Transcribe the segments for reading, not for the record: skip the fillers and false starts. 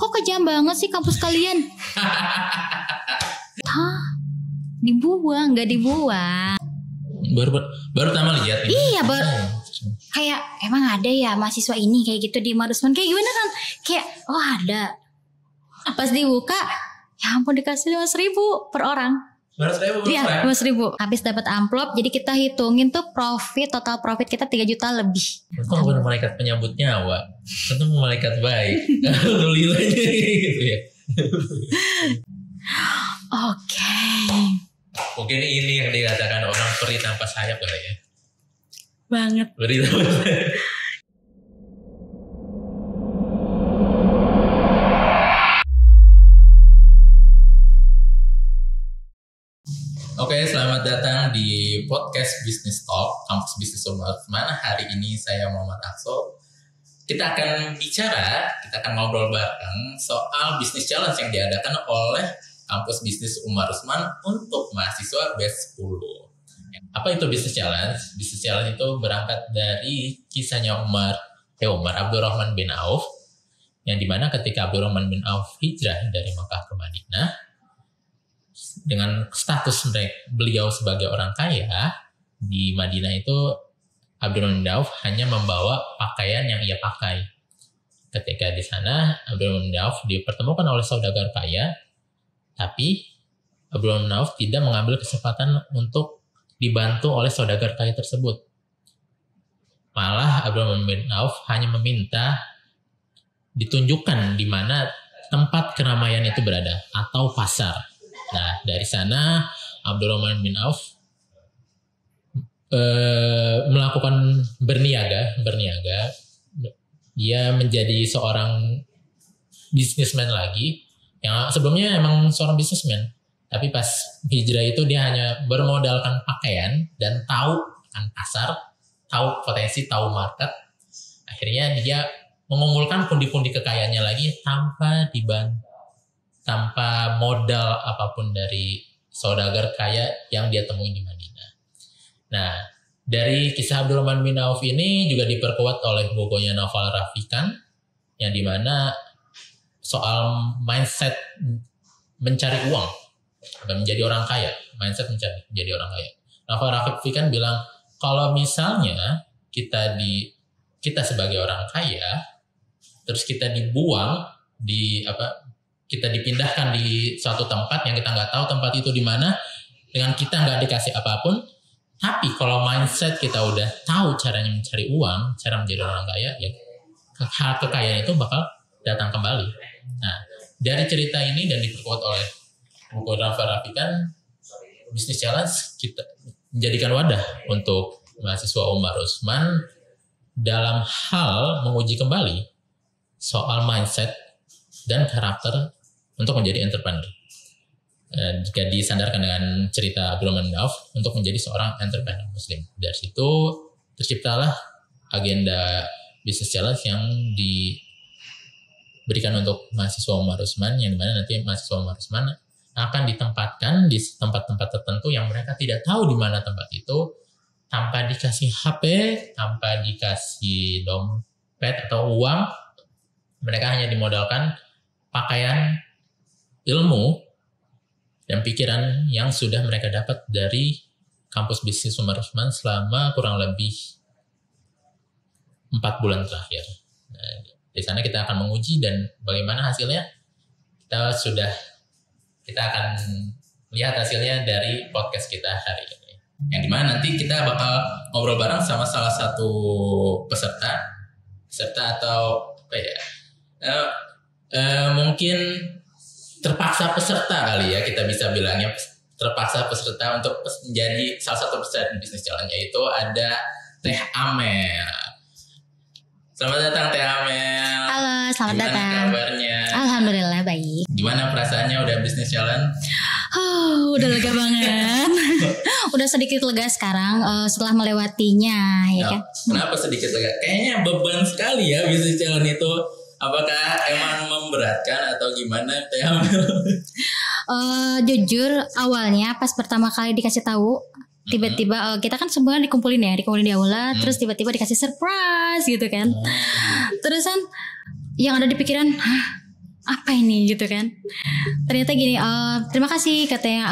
kok kejam banget sih kampus kalian? Hah? Dibuang? Nggak dibuang. Baru pertama lihat ini. Iya, kayak emang ada ya mahasiswa ini kayak gitu di Marusman, kayak gimana kan? Kayak oh ada. Pas dibuka, ya ampun dikasih 5.000 per orang. 500.000 Iya, 5.000. Habis dapat amplop, jadi kita hitungin tuh total profit kita 3 juta lebih. Kok bukan malaikat penyambut nyawa, itu malaikat baik. Alhamdulillahnya gitu ya. Oke. Mungkin ini yang dikatakan orang peri tanpa sayap kali ya. Banget. Peri tanpa sayap. Oke, selamat datang di podcast Business Talk Kampus Bisnis Umarusman. Hari ini saya Muhammad Akso. Kita akan ngobrol bareng soal bisnis challenge yang diadakan oleh Kampus Bisnis Umarusman untuk mahasiswa batch 10. Apa itu bisnis challenge? Bisnis challenge itu berangkat dari kisahnya Umar Abdurrahman bin Auf, yang dimana ketika Abdurrahman bin Auf hijrah dari Makkah ke Madinah, dengan status beliau sebagai orang kaya di Madinah itu, Abdurrahman bin Auf hanya membawa pakaian yang ia pakai. Ketika di sana, Abdurrahman bin Auf dipertemukan oleh saudagar kaya, tapi Abdurrahman bin Auf tidak mengambil kesempatan untuk dibantu oleh saudagar kaya tersebut. Malah Abdurrahman bin Auf hanya meminta ditunjukkan di mana tempat keramaian itu berada atau pasar. Nah, dari sana Abdurrahman bin Auf melakukan berniaga. Dia menjadi seorang bisnismen lagi, yang sebelumnya emang seorang bisnismen, tapi pas hijrah itu dia hanya bermodalkan pakaian dan tahu akan pasar, tahu potensi, tahu market. Akhirnya dia mengumpulkan pundi-pundi kekayaannya lagi tanpa modal apapun dari saudagar kaya yang dia temui di Madinah. Nah, dari kisah Abdurrahman bin Auf ini juga diperkuat oleh bukunya Naval Rafikan, yang dimana soal mindset mencari uang dan menjadi orang kaya, menjadi orang kaya. Naval Rafikan bilang kalau misalnya kita sebagai orang kaya, terus kita dibuang kita dipindahkan di suatu tempat yang kita nggak tahu tempat itu di mana, dengan kita nggak dikasih apapun, tapi kalau mindset kita udah tahu caranya mencari uang, cara menjadi orang kaya, ya kekayaan itu bakal datang kembali. Nah, dari cerita ini dan diperkuat oleh buku Naval Rafikan, Business Challenge kita menjadikan wadah untuk mahasiswa Umarusman dalam hal menguji kembali soal mindset dan karakter untuk menjadi entrepreneur. Jika disandarkan dengan cerita Abdurrahman bin Auf untuk menjadi seorang entrepreneur muslim. Dari situ terciptalah agenda Business Challenge yang diberikan untuk mahasiswa Umarusman, yang dimana nanti mahasiswa Umarusman akan ditempatkan di tempat-tempat tertentu yang mereka tidak tahu di mana tempat itu, tanpa dikasih HP, tanpa dikasih dompet atau uang. Mereka hanya dimodalkan pakaian, ilmu, dan pikiran yang sudah mereka dapat dari kampus bisnis Umarusman selama kurang lebih 4 bulan terakhir. Nah, di sana kita akan menguji, dan bagaimana hasilnya kita akan lihat hasilnya dari podcast kita hari ini. Yang dimana nanti kita bakal ngobrol bareng sama salah satu peserta atau apa ya? Mungkin terpaksa peserta kali ya, kita bisa bilangnya terpaksa peserta untuk menjadi salah satu peserta bisnis challenge, yaitu ada Teh Amel. Selamat datang Teh Amel. Halo, selamat datang. Gimana kabarnya? Alhamdulillah baik. Gimana perasaannya udah bisnis challenge? Udah lega banget. Udah sedikit lega sekarang setelah melewatinya, ya kan? Kenapa sedikit lega? Kayaknya beban sekali ya bisnis challenge itu. Apakah emang memberatkan atau gimana Teh Amel? Jujur awalnya pas pertama kali dikasih tahu, tiba-tiba kita kan semua dikumpulin di aula, terus tiba-tiba dikasih surprise gitu kan. Terusan yang ada di pikiran, apa ini gitu kan. Ternyata gini, terima kasih katanya,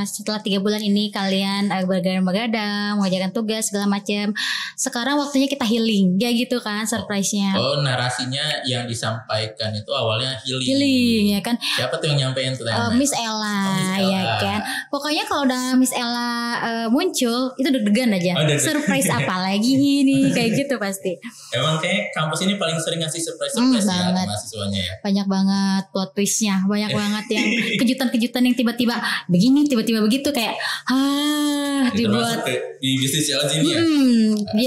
setelah 3 bulan ini kalian begadang-begadang mengerjakan tugas segala macam, sekarang waktunya kita healing, kayak gitu kan surprise-nya. Oh, narasinya yang disampaikan itu awalnya Healing ya kan. Siapa tuh yang nyampein tuh? Miss Ella, ya kan. Pokoknya kalau udah Miss Ella muncul itu deg-degan aja. Surprise apa lagi ini, kayak gitu pasti. Emang kayak kampus ini paling sering ngasih surprise ya mahasiswanya ya. Banyak banget plot twistnya, banyak banget yang kejutan-kejutan yang tiba-tiba begini, tiba-tiba begitu, kayak dibuat di bisnis challenge ini ya.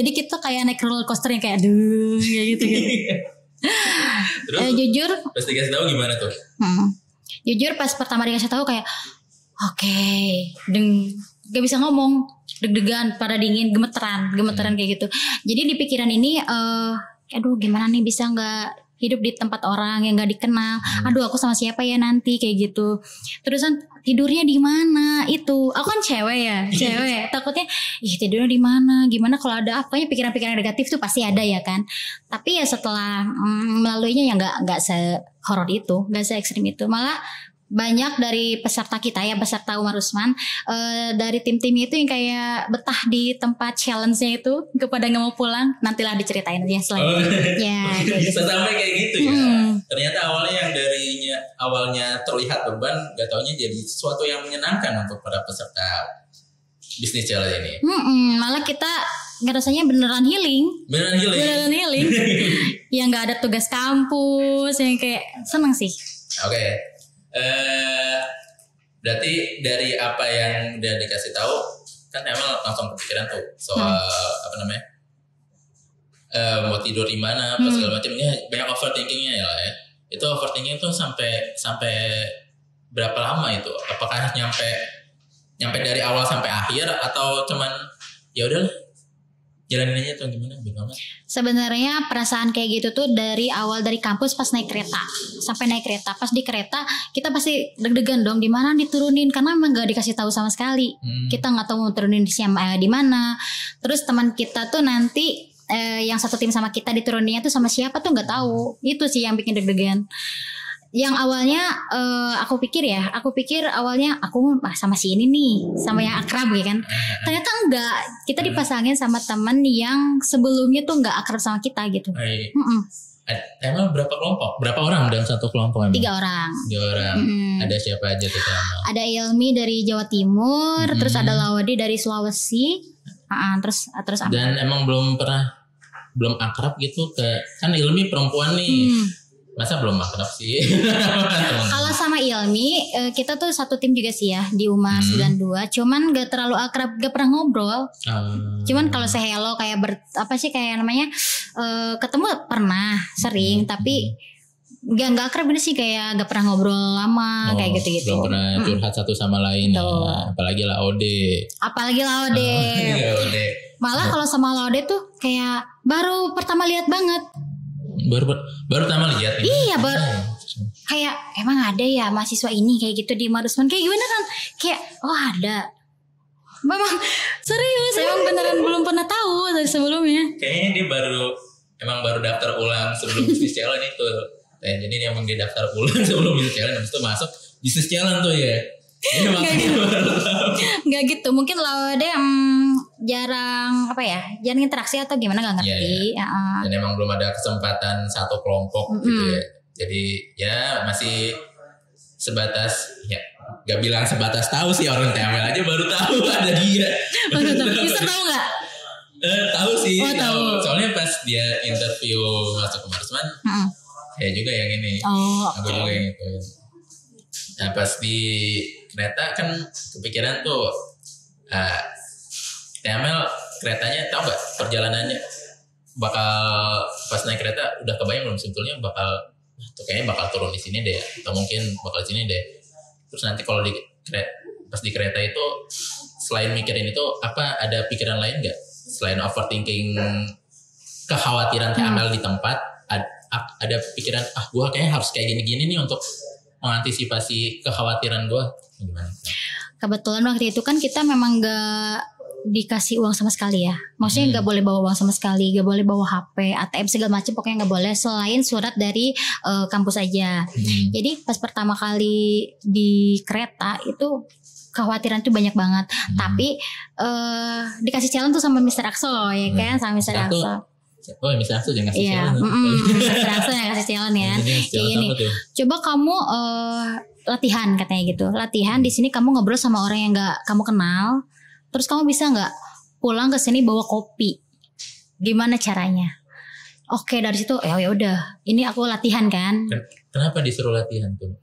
Jadi kita kayak naik roller coaster yang kayak aduh kayak gitu. Terus jujur pas dikasih tahu gimana tuh? Jujur pas pertama dikasih tahu kayak oke, gak bisa ngomong, deg-degan, pada dingin, gemeteran kayak gitu. Jadi di pikiran ini aduh gimana nih bisa nggak hidup di tempat orang yang nggak dikenal. Aduh aku sama siapa ya nanti, kayak gitu. Terusan tidurnya di mana itu? Aku kan cewek. Takutnya tidurnya di mana? Gimana kalau ada apa? Pikiran-pikiran negatif tuh pasti ada ya kan. Tapi ya setelah melaluinya ya nggak se-horor itu, nggak se-ekstrim itu. Malah banyak dari peserta kita ya, peserta Umar Usman, dari tim-timnya itu yang kayak betah di tempat challenge-nya itu, kepada nggak mau pulang. Nantilah diceritain aja selanjutnya. Ya, bisa sampai kayak gitu ya. Ternyata awalnya terlihat beban, gak taunya jadi sesuatu yang menyenangkan untuk para peserta bisnis challenge ini. Malah kita ngerasanya beneran healing. Yang nggak ada tugas kampus, yang kayak seneng sih. Oke. Berarti dari apa yang udah dikasih tahu kan emang langsung kepikiran tuh soal apa namanya, mau tidur di mana, apa segala macamnya, banyak overthinkingnya ya. Itu overthinking tuh sampai berapa lama itu? Apakah nyampe dari awal sampai akhir atau cuman ya udah jalanin aja atau gimana? Sebenarnya perasaan kayak gitu tuh dari awal, dari kampus pas naik kereta sampai naik kereta. Pas di kereta kita pasti deg-degan dong, di mana diturunin, karena emang gak dikasih tahu sama sekali. Kita nggak tahu mau turunin di mana. Terus teman kita tuh nanti yang satu tim sama kita dituruninnya tuh sama siapa tuh nggak tahu. Itu sih yang bikin deg-degan. Yang awalnya aku pikir awalnya aku sama si ini nih, sama yang akrab ya kan. Ternyata enggak, kita dipasangin sama teman yang sebelumnya tuh enggak akrab sama kita gitu. Emang berapa kelompok? Berapa orang dalam satu kelompok emang? 3 orang. Ada siapa aja tuh sama? Ada Ilmi dari Jawa Timur, terus ada Lawadi dari Sulawesi, terus dan emang belum akrab gitu kan Ilmi perempuan nih. Masa belum akrab sih? Kalau sama Ilmi kita tuh satu tim juga sih ya di UMA 92. Cuman gak terlalu akrab, gak pernah ngobrol. Cuman kalau say hello kayak ketemu pernah sering, tapi gak akrab ini sih, kayak gak pernah ngobrol lama kayak gitu-gitu. Belum pernah curhat satu sama lain ya. Apalagi Laode. Malah kalau sama Laode tuh kayak baru pertama lihat banget. Baru pertama lihat nih. Iya, kayak emang ada ya mahasiswa ini kayak gitu di Marusman, kayak gimana kan, kayak ada. Memang serius, emang beneran belum pernah tahu dari sebelumnya. Kayaknya dia baru daftar ulang sebelum bisnis challenge itu. Jadi dia emang dia daftar ulang sebelum bisnis challenge, habis itu masuk bisnis challenge tuh ya. Nggak gitu, mungkin Laude jarang interaksi atau gimana, nggak ngerti. Dan emang belum ada kesempatan satu kelompok gitu ya. Jadi ya masih sebatas gak bilang sebatas tahu sih, orang TML aja baru tahu ada dia. Bisa tahu nggak? Tahu sih. Tahu. Soalnya pas dia interview masuk ke Marsman, saya juga yang ini. Aku juga yang itu. Nah pas di kereta kan kepikiran tuh TML keretanya, tahu nggak perjalanannya bakal pas naik kereta udah kebayang belum sebetulnya kayaknya bakal turun di sini deh, atau mungkin bakal di sini deh. Terus nanti kalau pas di kereta itu selain mikirin itu ada pikiran lain nggak selain overthinking, kekhawatiran TML di tempat, ada pikiran gue kayaknya harus kayak gini-gini nih untuk mengantisipasi kekhawatiran gue gimana? Kebetulan waktu itu kan kita memang dikasih uang sama sekali ya. Maksudnya nggak boleh bawa uang sama sekali, nggak boleh bawa HP, ATM segala macam, pokoknya nggak boleh selain surat dari kampus aja. Jadi pas pertama kali di kereta itu kekhawatiran tuh banyak banget. Tapi dikasih challenge tuh sama Mr. Akso ya kan, sama Mr. Akso. Oh, Mr. Akso jangan kasih challenge. Mr. Akso yang kasih challenge ya. Kayak gini. Coba kamu latihan katanya gitu. Latihan di sini kamu ngobrol sama orang yang nggak kamu kenal. Terus kamu bisa nggak pulang ke sini bawa kopi? Gimana caranya? Oke, dari situ ya udah. Ini aku latihan kan. Kenapa disuruh latihan tuh?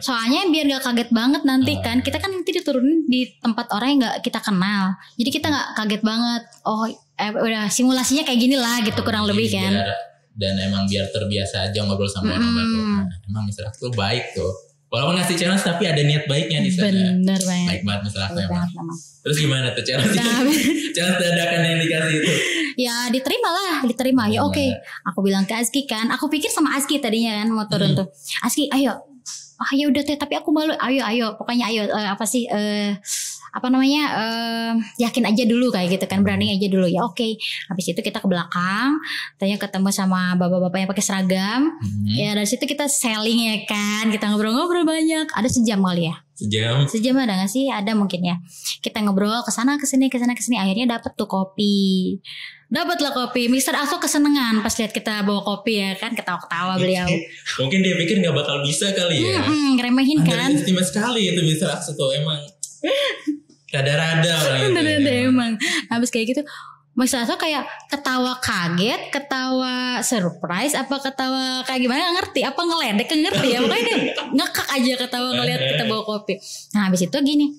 Soalnya biar nggak kaget banget nanti kan. Kita kan nanti diturunin di tempat orang yang nggak kita kenal. Jadi kita nggak kaget banget. Oh, udah simulasinya kayak gini lah gitu kurang lebih kan. Dan emang biar terbiasa aja ngobrol sama orang baru. Nah, emang Mr. Akso baik tuh. Walaupun ngasih challenge tapi ada niat baiknya di sana. Bener banget. Baik banget Mr. Akso emang. Terus gimana tuh challenge? Challenge dadakan yang dikasih itu? Ya diterima. Ya oke. Aku bilang ke Azki kan. Aku pikir sama Azki tadinya kan mau turun tuh. Azki ayo. Ya udah tapi aku malu. Ayo. Pokoknya ayo. Yakin aja dulu kayak gitu kan, berani aja dulu ya. Oke. Habis itu kita ke belakang, tanya ketemu sama bapak-bapak yang pakai seragam. Ya dari situ kita selling ya kan, kita ngobrol-ngobrol banyak. Ada sejam kali ya. Sejam ada nggak sih? Ada mungkin ya. Kita ngobrol kesana kesini. Akhirnya dapet tuh kopi. Dapatlah kopi. Mr. Akso kesenengan pas lihat kita bawa kopi ya kan, ketawa-ketawa beliau. Mungkin dia pikir nggak bakal bisa kali ya. Ngeremehin kan. Underestimate sekali itu Mr. Akso tuh emang. Rada-rada orang itu. Emang. Habis kayak gitu Mr. Akso kayak ketawa kaget, ketawa surprise, apa ketawa kayak gimana gak ngerti, apa ngeledek gak ngerti ya. Pokoknya dia ngekak aja ketawa ngeliat kita bawa kopi. Nah habis itu gini,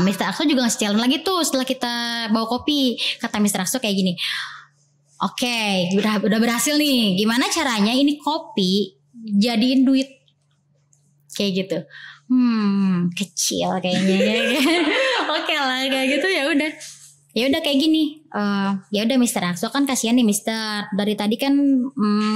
Mr. Akso juga ngasih challenge lagi tuh setelah kita bawa kopi. Kata Mr. Akso kayak gini, oke, udah berhasil nih, gimana caranya ini kopi jadiin duit. Kayak gitu. Kecil kayaknya ya. Oke lah kayak gitu ya udah kayak gini. Ya udah Mr. Akso kan kasihan nih Mister, dari tadi kan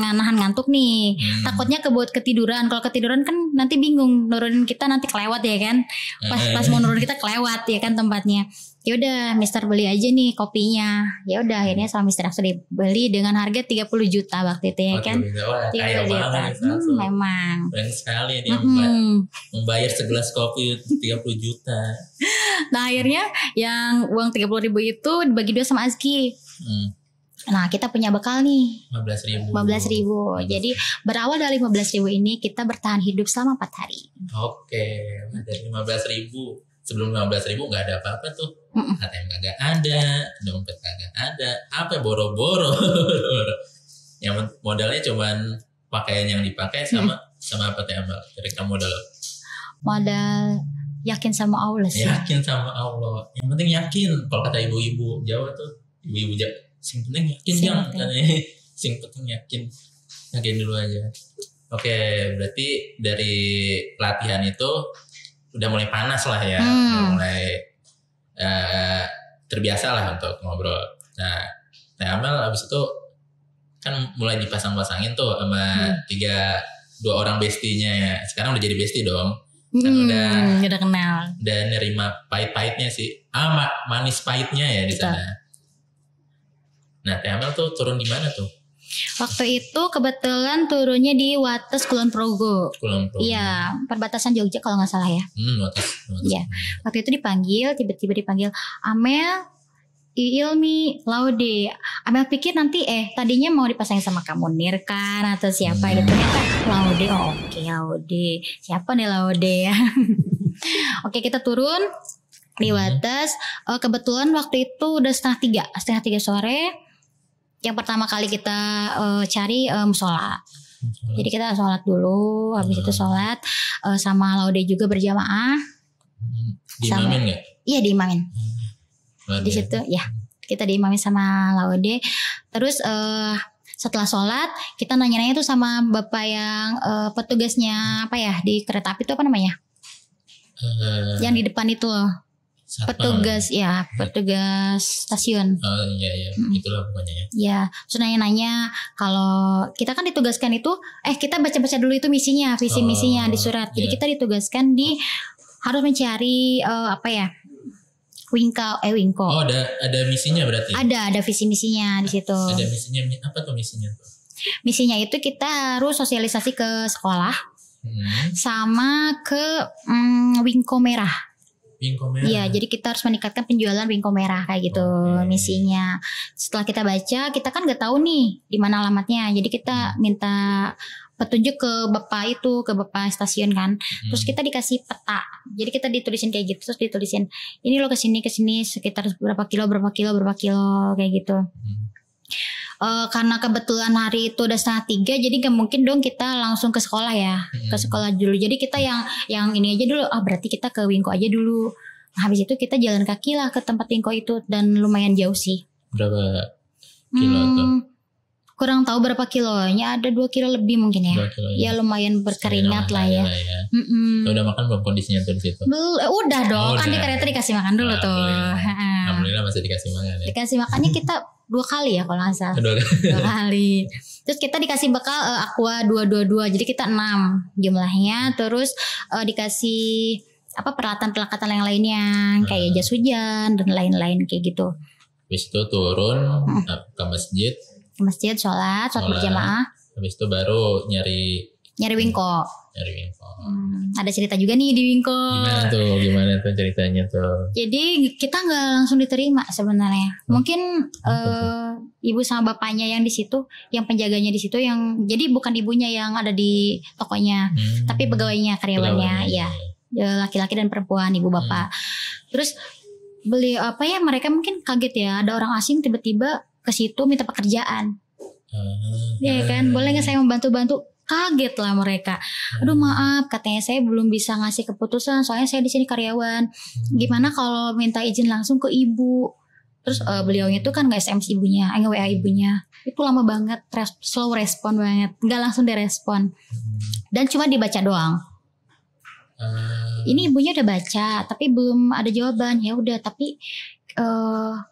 nahan ngantuk nih. Takutnya kebuat ketiduran. Kalau ketiduran kan nanti bingung nurunin kita, nanti kelewat ya kan. Pas mau nurunin kita kelewat ya kan tempatnya. Ya udah Mister beli aja nih kopinya. Ya udah akhirnya sama Mister Akso dibeli dengan harga 30 juta waktu itu ya kan. 30 juta. Memang. Banyak sekali dia membayar segelas kopi 30 juta. Nah akhirnya yang uang 30.000 itu dibagi dua sama Azki. Nah kita punya bekal nih 15.000. Jadi berawal dari 15.000 ini kita bertahan hidup selama 4 hari. Oke, dari 15.000. Sebelum 15.000 gak ada apa-apa tuh. ATM kagak ada, dompet kagak ada, apa boro-boro. Yang modalnya cuman pakaian yang dipakai sama apa tembak. Kira-kira modal yakin sama Allah sih. Yakin sama Allah. Yang penting yakin. Kalau kata ibu-ibu Jawa tuh, ibu-ibu Jawa, sing penting yakin jangan. Sing penting yakin. Yakin dulu aja. Oke, berarti dari latihan itu udah mulai panas lah ya. Udah mulai terbiasa lah untuk ngobrol. Nah Amel abis itu kan mulai dipasang-pasangin tuh sama 2 orang bestinya ya. Sekarang udah jadi bestie dong. Kan udah kenal. Udah nerima pahit-pahitnya sih. Manis pahitnya ya di sana. Nah Teh Amel tuh turun di mana tuh? Waktu itu kebetulan turunnya di Wates Kulon Progo. Iya, perbatasan Jogja kalau nggak salah ya. Wates. Iya. Waktu itu tiba-tiba dipanggil Amel, Ilmi, Laude. Amel pikir nanti tadinya mau dipasangin sama kamu Nirkan atau siapa gitu. Laude, oke Laude. Siapa nih Laude ya? Oke, kita turun di Wates. Kebetulan waktu itu udah setengah 3 sore. Yang pertama kali kita cari musola. Jadi kita sholat dulu, habis itu sholat sama Laude juga berjamaah. Diimamin nggak? Iya diimamin. Di situ ya kita diimamin sama Laude. Terus setelah sholat kita nanya-nanya tuh sama bapak yang petugasnya apa ya di kereta api itu apa namanya? Yang di depan itu loh. Petugas stasiun. Oh iya itulah pokoknya ya. Ya, terus nanya-nanya kalau kita kan ditugaskan itu kita baca-baca dulu itu misinya, visi misinya di surat. Jadi kita ditugaskan harus mencari Wingko. Oh, ada misinya berarti. Ada visi misinya di situ. Ada misinya, apa tuh misinya tuh? Misinya itu kita harus sosialisasi ke sekolah sama ke Wingko Merah. Wingko Merah. Iya, jadi kita harus meningkatkan penjualan Wingko Merah kayak gitu misinya. Setelah kita baca, kita kan nggak tahu nih di mana alamatnya. Jadi kita minta petunjuk ke bapak stasiun kan. Terus kita dikasih peta. Jadi kita ditulisin kayak gitu, terus ditulisin ini lo kesini sekitar berapa kilo kayak gitu. Karena kebetulan hari itu udah 2:30, jadi gak mungkin dong kita langsung ke sekolah ya, ke sekolah dulu. Jadi kita yang ini aja dulu, berarti kita ke Wingko aja dulu. Nah, habis itu kita jalan kaki lah ke tempat Wingko itu, dan lumayan jauh sih. Berapa kilo tuh? Kurang tahu berapa kilonya, ada 2 kilo lebih mungkin ya. 2 kilo ya lumayan berkeringat lah ya. Udah makan belum kondisinya tuh di situ? Udah dong, kan di kereta dikasih makan dulu tuh. Alhamdulillah masih dikasih makan ya. Dikasih makannya kita 2 kali ya kalau nggak salah. 2 kali. Terus kita dikasih bekal Aqua 222, jadi kita 6 jumlahnya. Terus dikasih peralatan-peralatan yang lainnya kayak jas hujan dan lain-lain kayak gitu. Habis itu turun ke masjid. Ke masjid sholat berjamaah. Habis itu baru nyari Wingko. Ada cerita juga nih di Wingko. Gimana tuh ceritanya tuh? Jadi kita nggak langsung diterima sebenarnya. Mungkin ibu sama bapaknya yang di situ, yang penjaganya di situ, yang jadi bukan ibunya yang ada di tokonya, tapi pegawainya, karyawannya, ya laki-laki dan perempuan, ibu bapak. Terus beliau mereka mungkin kaget ya, ada orang asing tiba-tiba ke situ minta pekerjaan. Ya kan, boleh nggak saya membantu? Kaget lah mereka. Aduh maaf, katanya saya belum bisa ngasih keputusan, soalnya saya di sini karyawan. Gimana kalau minta izin langsung ke ibu? Terus beliaunya tuh kan nggak SMS ibunya, nge-WA ibunya. Itu lama banget, slow respon banget, nggak langsung direspon. Dan cuma dibaca doang. Ini ibunya udah baca, tapi belum ada jawaban. Ya udah, tapi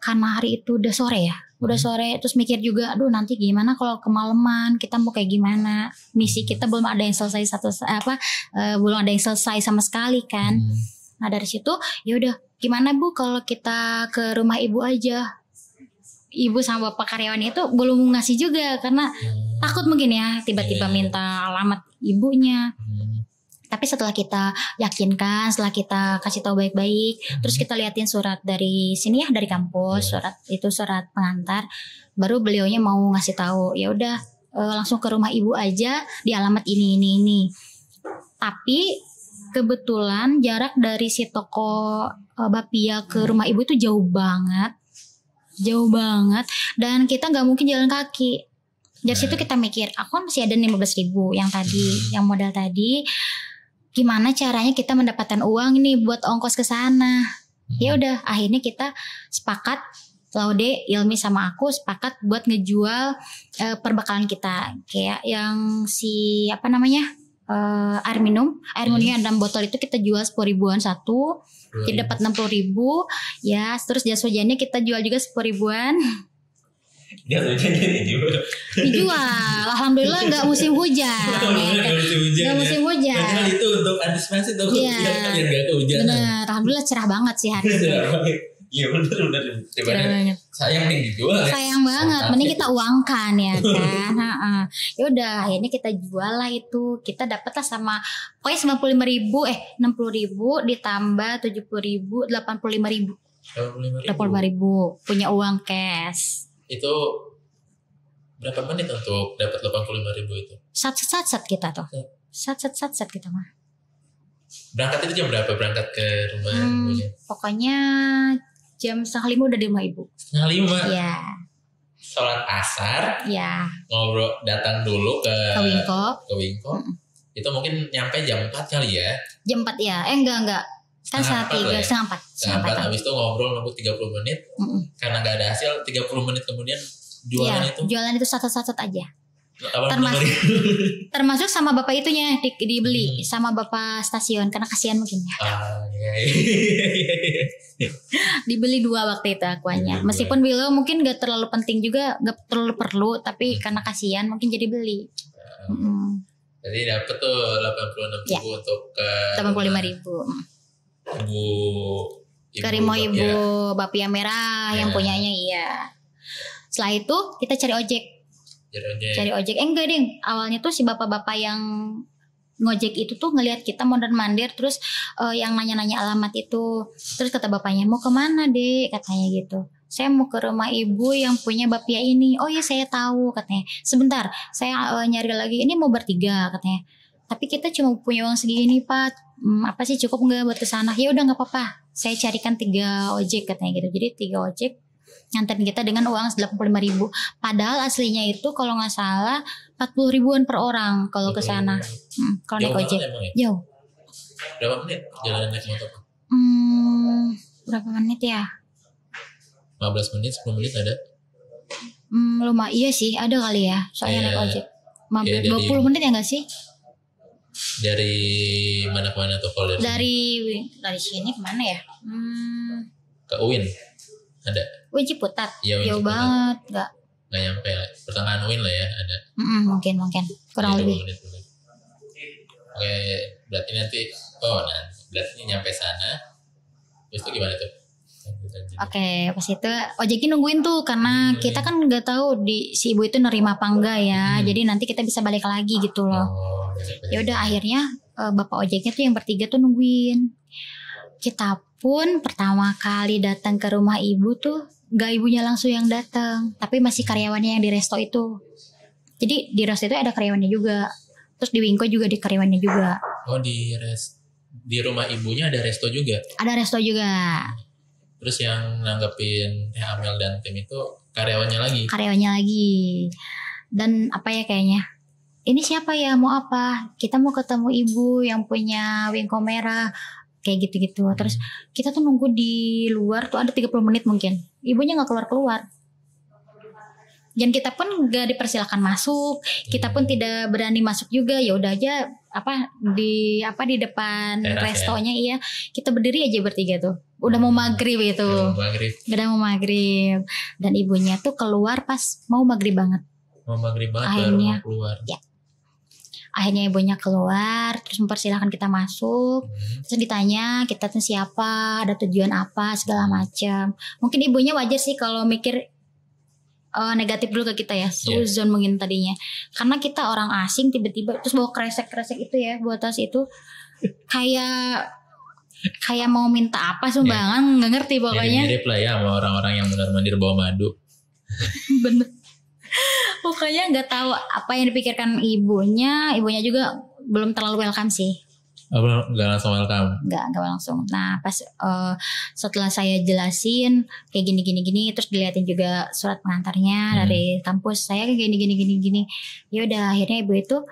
karena hari itu udah sore, terus mikir juga, aduh nanti gimana kalau kemalaman, kita mau kayak gimana, misi kita belum ada yang selesai belum ada yang selesai sama sekali kan. Nah dari situ ya udah, gimana Bu kalau kita ke rumah ibu aja. Ibu sama bapak karyawan itu belum ngasih juga karena takut mungkin ya tiba-tiba minta alamat ibunya. Tapi setelah kita yakinkan, setelah kita kasih tahu baik-baik, terus kita liatin surat dari sini ya, dari kampus, surat pengantar, baru beliaunya mau ngasih tahu, ya udah langsung ke rumah ibu aja di alamat ini. Tapi kebetulan jarak dari si toko bapia ke rumah ibu itu jauh banget, dan kita nggak mungkin jalan kaki. Dari situ kita mikir, aku kan masih ada 15.000 yang tadi, yang modal tadi. Gimana caranya kita mendapatkan uang nih buat ongkos ke sana? Ya udah, akhirnya kita sepakat, Laude, Ilmi sama aku sepakat buat ngejual perbekalan kita, kayak yang air minum yang 6 botol itu kita jual 10.000-an satu, jadi dapat 60.000 ya. Terus jas hujannya kita jual juga 10.000-an. Dia dijual, alhamdulillah nggak musim hujan. Nggak musim hujan. Padahal itu untuk antisipasi tuh, biar nggak kehujanan. Bener, alhamdulillah cerah banget sih hari itu. Iya bener. Sayang nih dijual. Sayang banget, mending kita uangkan ya kan. Ya udah, akhirnya kita jual lah itu. Kita dapat lah sama pokoknya 60.000 ditambah 70.000, 85.000 punya uang cash. Itu berapa menit untuk dapat 85.000 itu? Sat kita tuh. Sat kita mah. Berangkat itu jam berapa berangkat ke rumah ibunya? Pokoknya jam 4:30 udah di rumah ibu. 4:30? Iya. Sholat asar. Iya. Ngobrol, datang dulu ke Wingko. Itu mungkin nyampe jam 4 kali ya? Jam 4 ya? Enggak. Kan setengah 4. Habis itu ngobrol nunggu 30 menit. Karena gak ada hasil, 30 menit kemudian jualan itu. Jualan itu satu aja. Termasuk sama bapak itunya dibeli sama bapak stasiun karena kasihan mungkin ya. Dibeli 2 waktu itu akuanya. Meskipun beliau mungkin gak terlalu penting juga, gak terlalu perlu, tapi karena kasihan mungkin jadi beli. Jadi dapet tuh 86.000 untuk ke 85.000. Ibu Ke rumah ibu Bapia Merah yang punyanya iya. Setelah itu kita cari ojek. Cari ojek. Enggak ding. Awalnya tuh si bapak-bapak yang ngojek itu tuh ngelihat kita mondar-mandir terus yang nanya-nanya alamat itu. Terus kata bapaknya, "Mau kemana, Dek?" katanya gitu. "Saya mau ke rumah ibu yang punya Bapia ini." "Oh iya saya tahu," katanya. "Sebentar, saya nyari lagi. Ini mau bertiga," katanya. "Tapi kita cuma punya uang segini, Pak. Apa sih cukup nggak buat kesana?" "Ya udah nggak apa-apa. Saya carikan 3 ojek," katanya gitu. Jadi 3 ojek nganterin kita dengan uang 85.000. Padahal aslinya itu kalau nggak salah 40 ribuan per orang kalau ke sana. Kalau naik ojek. Jauh. Berapa menit jalan naik motor? Berapa menit ya? 15 menit, 10 menit ada? Lumayan. Iya sih, ada kali ya. Soalnya naik ojek. 20 menit ya nggak sih? Dari mana ke mana tuh kalau dari sini kemana ya? Ke UIN ada? UIN Ciputat. Ya, jauh banget, nggak nyampe lah. Pertengahan UIN lah ya ada. Mungkin kurang lebih. Oke, berarti nanti berarti nyampe sana. Terus itu gimana tuh? Oke, pas itu ojeknya nungguin tuh karena kita kan nggak tahu si ibu itu nerima apa enggak ya. Jadi nanti kita bisa balik lagi gitu loh. Ya udah akhirnya bapak ojeknya tuh yang bertiga tuh nungguin. Kita pun pertama kali datang ke rumah ibu tuh nggak ibunya langsung yang datang, tapi masih karyawannya yang di resto itu. Jadi di resto itu ada karyawannya juga. Terus di Wingko juga di karyawannya juga. Oh di rumah ibunya ada resto juga? Ada resto juga. Terus yang nanggepin Teh Amel dan tim itu karyawannya lagi? Karyawannya lagi. Dan apa ya kayaknya, "Ini siapa ya, mau apa? Kita mau ketemu ibu yang punya Wingko Merah." Kayak gitu-gitu. Terus kita tuh nunggu di luar tuh ada 30 menit mungkin. Ibunya gak keluar-keluar. Dan kita pun gak dipersilakan masuk. Kita pun tidak berani masuk juga. Ya udah aja di depan restonya ya. Iya. Kita berdiri aja bertiga tuh. Udah mau maghrib itu. Udah mau maghrib. Dan ibunya tuh keluar pas mau maghrib banget. Mau maghrib banget akhirnya baru keluar. Ya. Akhirnya ibunya keluar, terus mempersilahkan kita masuk. Terus ditanya kita tuh siapa, ada tujuan apa, segala macam. Mungkin ibunya wajar sih kalau mikir negatif dulu ke kita ya, suzon mungkin tadinya. Karena kita orang asing tiba-tiba terus bawa kresek-kresek itu ya, bawa tas itu kayak mau minta apa sumbangan, nggak ngerti pokoknya. Mirip lah ya sama orang-orang yang mondar-mandir bawa madu. Bener. Pokoknya nggak tahu apa yang dipikirkan ibunya juga belum terlalu welcome sih. Nggak langsung welcome? Nggak langsung. Nah pas setelah saya jelasin kayak gini, terus dilihatin juga surat pengantarnya dari kampus saya kayak gini. Ya udah akhirnya ibu itu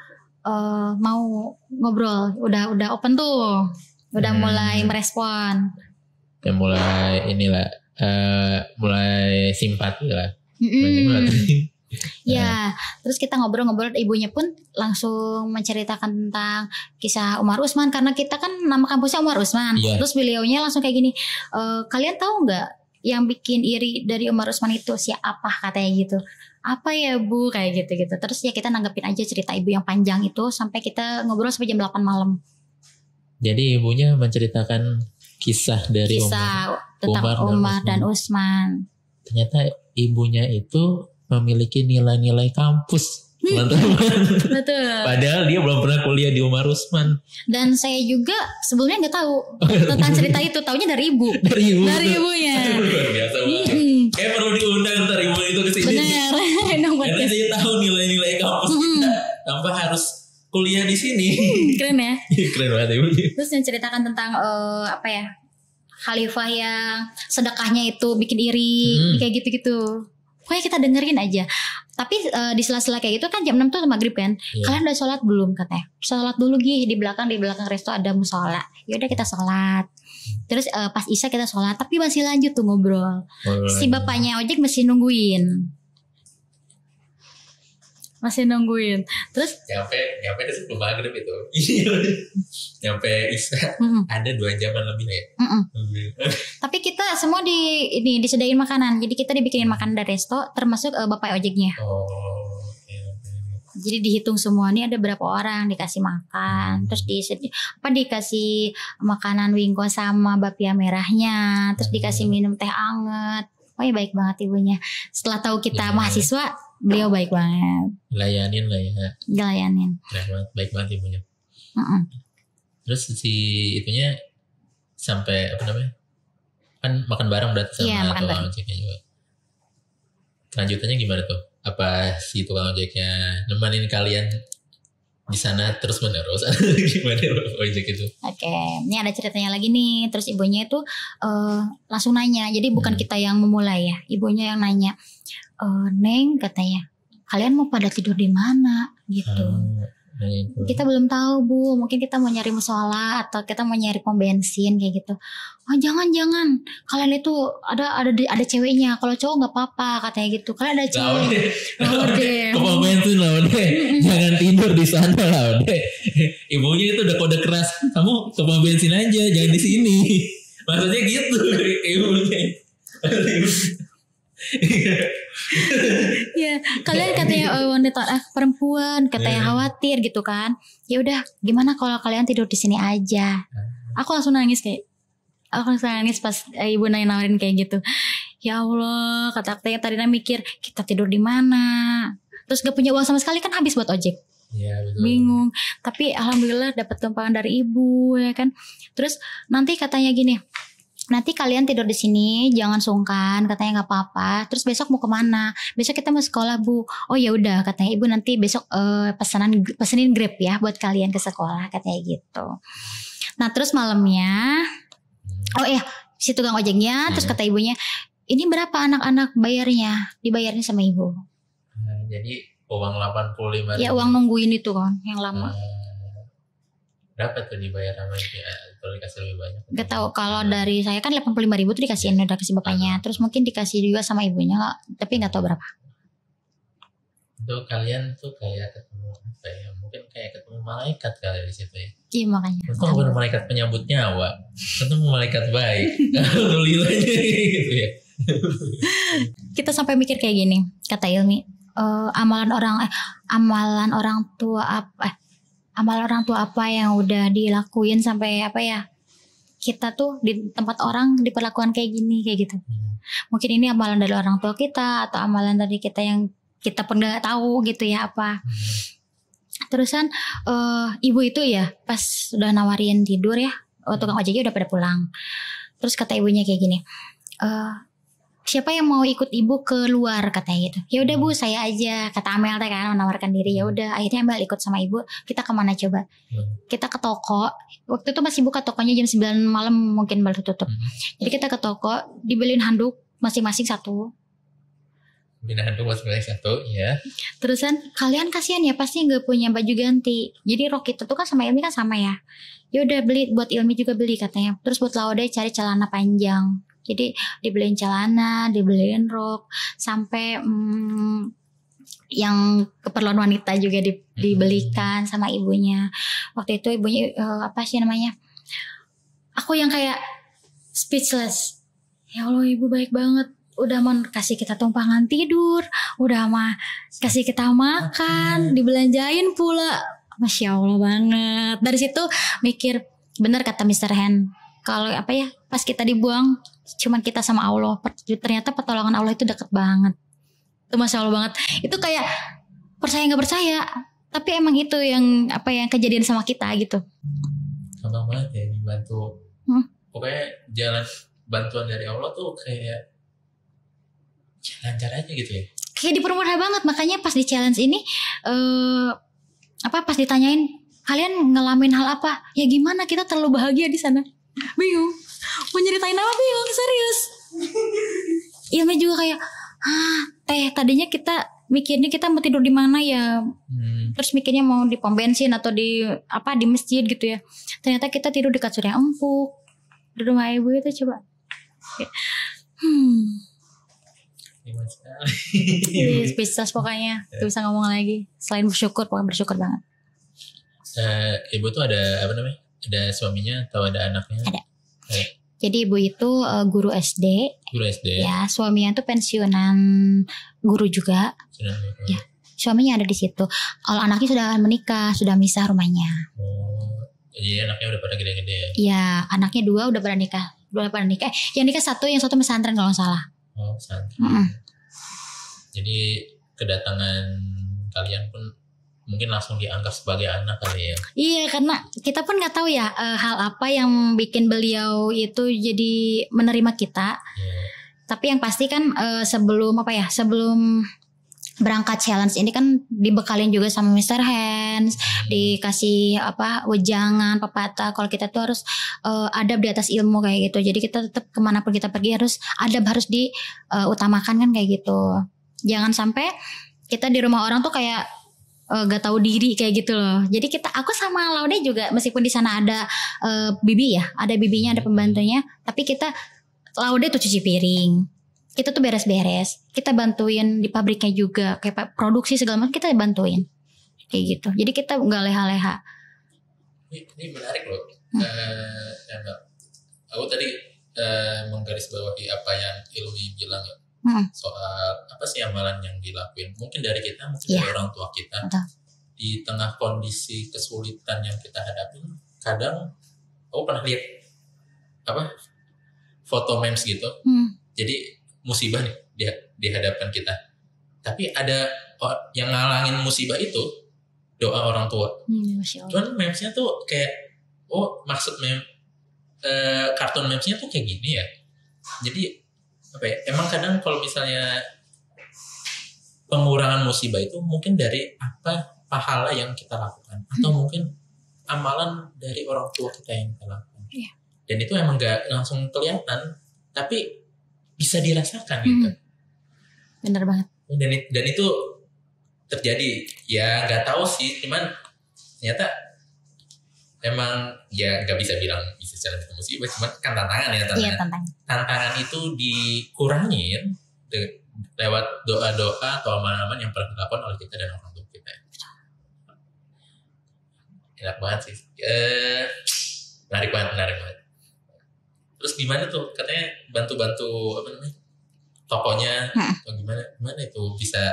mau ngobrol, udah open tuh, udah mulai merespon. Ya mulai mulai simpati lah. Ya, terus kita ngobrol-ngobrol, ibunya pun langsung menceritakan tentang kisah Umar Usman karena kita kan nama kampusnya Umar Usman. Terus beliaunya langsung kayak gini, "Kalian tahu nggak yang bikin iri dari Umar Usman itu siapa?" katanya gitu. "Apa ya Bu?" kayak gitu. Terus ya kita nanggepin aja cerita ibu yang panjang itu sampai kita ngobrol sampai jam 8 malam. Jadi ibunya menceritakan kisah dari tentang Umar dan Usman. Ternyata ibunya itu memiliki nilai-nilai kampus, teman-teman. Betul. Padahal dia belum pernah kuliah di Umar Usman. Dan saya juga sebelumnya nggak tahu tentang cerita itu, taunya dari ibu. Dari ibunya. Biasa banget. Kayak perlu diundang ntar ibu itu ke sini. Benar. Karena dia tahu nilai-nilai kampus kita tanpa harus kuliah di sini. Keren ya. Keren banget ibu. Terus menceritakan tentang khalifah yang sedekahnya itu bikin iri, kayak gitu-gitu. Pokoknya kita dengerin aja. Tapi di sela-sela kayak gitu kan jam 6 tuh maghrib kan. Kalian udah sholat belum katanya? Sholat dulu Gih, di belakang resto ada musola. Yaudah kita sholat. Terus pas isya kita sholat. Tapi masih lanjut tuh ngobrol. Si bapaknya ojek masih nungguin. Terus nyampe udah sebelum maghrib itu. Nyampe isya ada 2 jaman lebih ya. Tapi kita semua disediain makanan. Jadi kita dibikinin makanan dari resto termasuk bapak ojeknya. Jadi dihitung semua nih ada berapa orang dikasih makan, terus dikasih makanan wingko sama bapia merahnya, terus dikasih minum teh anget. Oh ya baik banget ibunya. Setelah tahu kita mahasiswa, beliau baik banget. Layanin lah ya. Dilayanin. Baik banget ibunya. Terus si itunya sampai apa namanya? Kan makan bareng berarti sama tukang ojeknya juga. Kelanjutannya gimana tuh? Apa si tukang ojeknya nemenin kalian di sana terus menerus? Gimana ojek itu? Oke, ini ada ceritanya lagi nih. Terus ibunya itu langsung nanya. Jadi bukan kita yang memulai ya, ibunya yang nanya. Neng katanya, kalian mau pada tidur di mana? Gitu. Kita belum tahu Bu, mungkin kita mau nyari musola atau kita mau nyari pom bensin kayak gitu. Oh jangan, kalian itu ada ceweknya, kalau cowok nggak apa-apa katanya gitu. Kalian ada cewek. Ke pom bensin lah udah, jangan tidur di sana lah udah. Ibunya itu udah kode keras, kamu ke pom bensin aja, jangan di sini. Maksudnya gitu ibunya. Ya kalian katanya wanita perempuan katanya khawatir gitu kan. Ya udah gimana kalau kalian tidur di sini aja. Aku langsung nangis pas ibu nawarin kayak gitu. Ya Allah kata tadi mikir kita tidur di mana. Terus gak punya uang sama sekali kan habis buat ojek. Ya, betul. Bingung. Tapi alhamdulillah dapat tumpangan dari ibu ya kan. Terus nanti katanya gini. Nanti kalian tidur di sini, jangan sungkan, katanya nggak apa-apa. Terus besok mau kemana? Besok kita mau sekolah Bu. Oh ya udah, katanya ibu nanti besok pesenin Grab ya buat kalian ke sekolah, katanya gitu. Nah terus malamnya, si tukang ojeknya, terus kata ibunya, ini berapa anak-anak bayarnya? Dibayarnya sama ibu. Jadi uang 85.000. Ya uang nungguin itu kan, yang lama. Berapa tuh dibayar sama ibu? Atau dikasih lebih banyak? Gak tahu, kalau dari saya kan 85.000 tuh dikasihin, udah kasih bapaknya. Terus mungkin dikasih juga sama ibunya, tapi gak tahu berapa. Itu kalian tuh kayak ketemu apa ya? Mungkin kayak ketemu malaikat kali di situ ya. Iya makanya. Itu bukan malaikat penyambut nyawa, ketemu malaikat baik. Alhamdulillah gitu ya. Kita sampai mikir kayak gini, kata Ilmi, amalan orang tua apa yang udah dilakuin sampai apa ya, kita tuh di tempat orang diperlakukan kayak gini kayak gitu. Mungkin ini amalan dari orang tua kita atau amalan dari kita yang kita pernah tahu gitu ya apa. Terusan ibu itu ya pas udah nawarin tidur ya, tukang ojeknya udah pada pulang. Terus kata ibunya kayak gini, siapa yang mau ikut ibu keluar katanya gitu. Ya udah Bu, saya aja, kata Amel teh kan menawarkan diri. Ya udah, akhirnya Amel ikut sama ibu. Kita kemana coba? Kita ke toko. Waktu itu masih buka tokonya jam 9 malam mungkin baru tutup. Jadi kita ke toko, dibeliin handuk masing-masing satu. Bina handuk masing-masing satu, ya. Terusan kalian kasihan ya pasti nggak punya baju ganti. Jadi rok kita tuh kan sama Ilmi kan sama ya. Ya udah beli, buat Ilmi juga beli katanya. Terus buat Laude cari celana panjang. Jadi dibeliin celana, dibeliin rok, sampai yang keperluan wanita juga dibelikan sama ibunya. Waktu itu ibunya apa sih namanya? Aku yang kayak speechless. Ya Allah ibu baik banget. Udah mau kasih kita tumpangan tidur, udah mah kasih kita makan, dibelanjain pula. Masya Allah banget. Dari situ mikir, bener kata Mr. Hen. Kalau apa ya, pas kita dibuang cuman kita sama Allah, ternyata pertolongan Allah itu deket banget. Itu Masya Allah banget. Itu kayak percaya gak percaya, tapi emang itu yang apa yang kejadian sama kita gitu. Gampang banget ya dibantu. Pokoknya jalan bantuan dari Allah tuh kayak lancar aja gitu ya. Kayak dipermudah banget. Makanya pas di challenge ini pas ditanyain kalian ngalamin hal apa? Ya gimana, kita terlalu bahagia di sana. Bingung. Mau nyeritain apa, bingung, serius. Ilmi juga kayak tadinya kita mikirnya kita mau tidur di mana ya. Terus mikirnya mau di pom bensin atau di masjid gitu ya. Ternyata kita tidur di kasur yang empuk. Di rumah ibu itu coba. Speechless pokoknya. Gak bisa ngomong lagi. Selain bersyukur, pokoknya bersyukur banget. Ibu tuh ada apa namanya? Ada suaminya atau ada anaknya? Ada. Jadi ibu itu guru SD. Guru SD. Ya, suaminya tuh pensiunan guru juga. Ya. suaminya ada di situ. Kalau anaknya sudah menikah, sudah misah rumahnya. Jadi anaknya udah pada gede-gede ya? Iya, anaknya 2 udah pada nikah. Yang nikah 1, yang 1 pesantren kalau nggak salah. Oh, pesantren. Jadi kedatangan kalian pun mungkin langsung dianggap sebagai anak kali ya? Iya, karena kita pun nggak tahu ya hal apa yang bikin beliau itu jadi menerima kita. Tapi yang pasti kan sebelum berangkat challenge ini kan dibekalin juga sama Mr. Hands, dikasih wejangan, pepatah. Kalau kita tuh harus adab di atas ilmu kayak gitu. Jadi kita tetap kemanapun kita pergi harus diutamakan kan kayak gitu. Jangan sampai kita di rumah orang tuh kayak gak tahu diri kayak gitu loh. Jadi aku sama Laude juga meskipun di sana ada ada bibinya, ada pembantunya, tapi Laude tuh cuci piring, kita tuh beres-beres, kita bantuin di pabriknya juga, kayak produksi segala macam kita bantuin kayak gitu. Jadi kita nggak leha-leha. Ini menarik loh. Aku tadi menggarisbawahi apa yang Ilmi bilang ya. Soal apa sih amalan yang dilakuin, mungkin dari kita, mungkin dari orang tua kita. Betul. Di tengah kondisi kesulitan yang kita hadapi, kadang aku pernah lihat foto memes gitu. Jadi musibah nih di hadapan kita, tapi ada yang ngalangin musibah itu doa orang tua. Cuman memesnya tuh kayak maksud kartun memesnya tuh kayak gini ya. Jadi emang kadang kalau misalnya pengurangan musibah itu mungkin dari pahala yang kita lakukan, atau mungkin amalan dari orang tua kita yang kita lakukan. Dan itu emang gak langsung kelihatan, tapi bisa dirasakan gitu. Bener banget. Dan itu terjadi ya, gak tahu sih, cuman ternyata emang ya nggak bisa bilang bisa jalan ke musibah, cuma kan tantangan ya. Tantangan itu dikurangin lewat doa-doa atau amalan-amalan yang pernah dilakukan oleh kita dan orang tua kita. Enak banget sih. Menarik banget. Terus gimana tuh? Katanya bantu-bantu tokonya atau gimana itu bisa,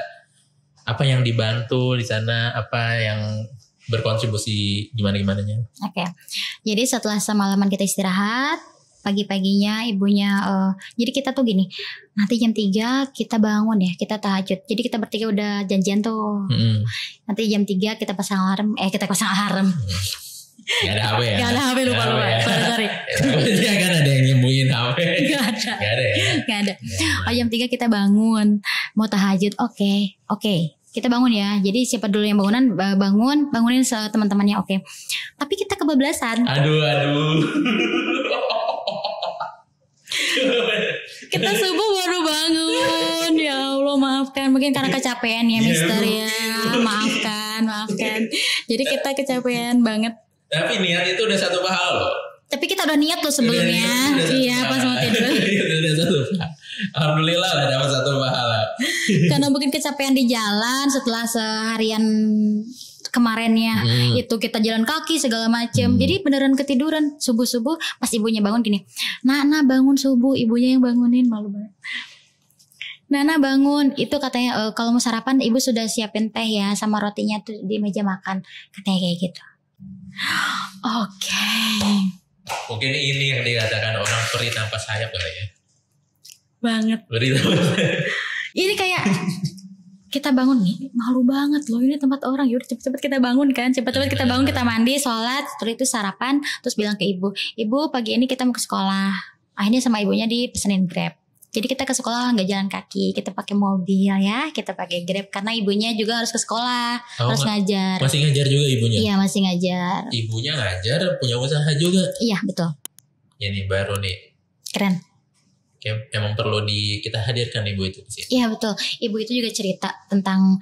apa yang dibantu di sana, apa yang berkontribusi gimana-gimananya. Oke. Jadi setelah semalaman kita istirahat, pagi-paginya ibunya jadi kita tuh gini, nanti jam 3 kita bangun ya, kita tahajud. Jadi kita bertiga udah janjian tuh. Nanti jam 3 kita pasang alarm. Kita pasang alarm. Gak ada HP ya? Gak ada HP, lupa. Sorry. Ya kan ada yang nyembunyiin HP. Gak ada. Gak ada. Jam 3 kita bangun, mau tahajud. Oke. Kita bangun ya. Jadi siapa dulu yang bangunin teman-temannya. Oke. Tapi kita kebablasan. Aduh. Kita subuh baru bangun. Ya Allah, maafkan. Mungkin karena kecapean ya, Mister ya. Maafkan. Jadi kita kecapean banget. Tapi niat itu udah satu pahala loh. Tapi kita udah niat loh sebelumnya. Iya, pas mau tidur. Udah satu. Alhamdulillah lah dapat satu pahala. Karena mungkin kecapean di jalan setelah seharian kemarinnya itu kita jalan kaki segala macem. Jadi beneran ketiduran. Subuh pas ibunya bangun gini, Nana bangun subuh, ibunya yang bangunin, malu banget. Nana bangun, itu katanya kalau mau sarapan ibu sudah siapin teh ya sama rotinya tuh di meja makan, katanya kayak gitu. Oke. Mungkin ini yang dikatakan orang peri tanpa sayap kali ya. Banget. Ini kayak kita bangun nih, malu banget loh, ini tempat orang. Yaudah cepet-cepet kita bangun kan, cepet-cepet kita bangun, kita mandi, sholat, setelah itu sarapan, terus bilang ke ibu, pagi ini kita mau ke sekolah. Akhirnya sama ibunya dipesenin Grab. Jadi kita ke sekolah nggak jalan kaki, kita pakai mobil ya, kita pakai Grab karena ibunya juga harus ke sekolah, harus ngajar. Masih ngajar juga ibunya? Iya, masih ngajar. Ibunya ngajar, punya usaha juga? Iya, betul. Ini baru nih. Keren. Emang perlu kita hadirkan ibu itu di sini. Iya, betul. Ibu itu juga cerita tentang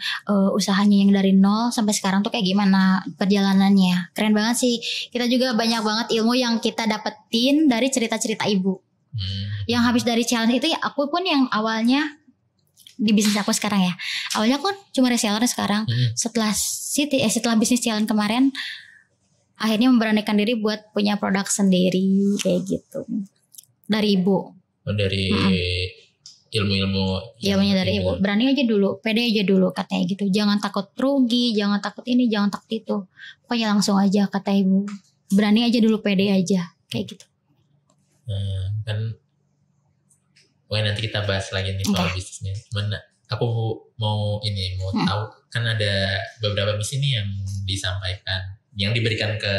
usahanya yang dari nol sampai sekarang tuh kayak gimana perjalanannya. Keren banget sih. Kita juga banyak banget ilmu yang kita dapetin dari cerita-cerita ibu. Yang habis dari challenge itu ya, aku pun yang awalnya di bisnis aku sekarang ya, awalnya aku cuma reseller sekarang. Setelah bisnis challenge kemarin, akhirnya memberanikan diri buat punya produk sendiri kayak gitu dari ibu. Dari ilmunya dari ibu. Berani aja dulu, pede aja dulu katanya gitu. Jangan takut rugi, jangan takut ini, jangan takut itu. Pokoknya langsung aja kata ibu. Berani aja dulu, pede aja kayak gitu. Kan nanti kita bahas lagi nih soal bisnisnya. Cuman aku mau tahu, kan ada beberapa misi nih yang disampaikan, yang diberikan ke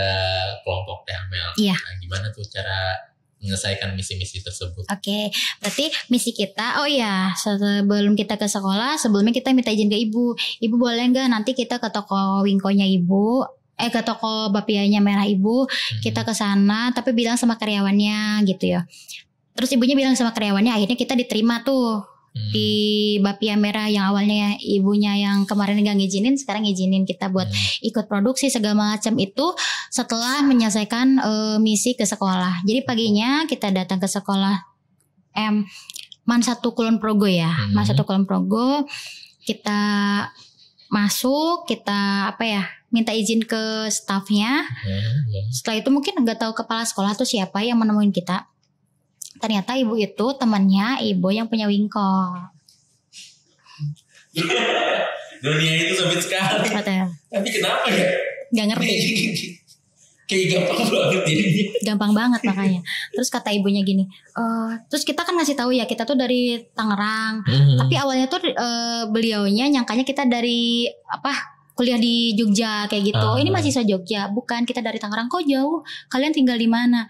kelompok Teh Amel. Iya. Nah, gimana tuh cara menyelesaikan misi-misi tersebut? Oke, berarti misi kita, sebelum kita ke sekolah, sebelumnya kita minta izin ke ibu. Ibu boleh nggak nanti kita ke toko Wingko-nya ibu, ke toko bapianya merah ibu, kita ke sana, tapi bilang sama karyawannya gitu ya. Terus ibunya bilang sama karyawannya, akhirnya kita diterima tuh di Bapia Merah yang awalnya ibunya yang kemarin gak ngizinin, sekarang ngizinin kita buat ikut produksi segala macam itu setelah menyelesaikan misi ke sekolah. Jadi paginya kita datang ke sekolah Man 1 Kulon Progo ya. Man 1 Kulon Progo, kita masuk, kita minta izin ke stafnya. Setelah itu mungkin nggak tahu kepala sekolah tuh siapa yang menemuin kita. Ternyata ibu itu temannya ibu yang punya Wingko. Dunia itu sempit sekali. Betul. Tapi kenapa ya? Gak ngerti. Kayak gampang banget jadinya. Gampang banget makanya. Terus kata ibunya gini, terus kita kan ngasih tahu ya kita tuh dari Tangerang. Tapi awalnya tuh beliaunya nyangkanya kita dari kuliah di Jogja kayak gitu. Ini mahasiswa Jogja, bukan, kita dari Tangerang. Kok jauh? Kalian tinggal di mana?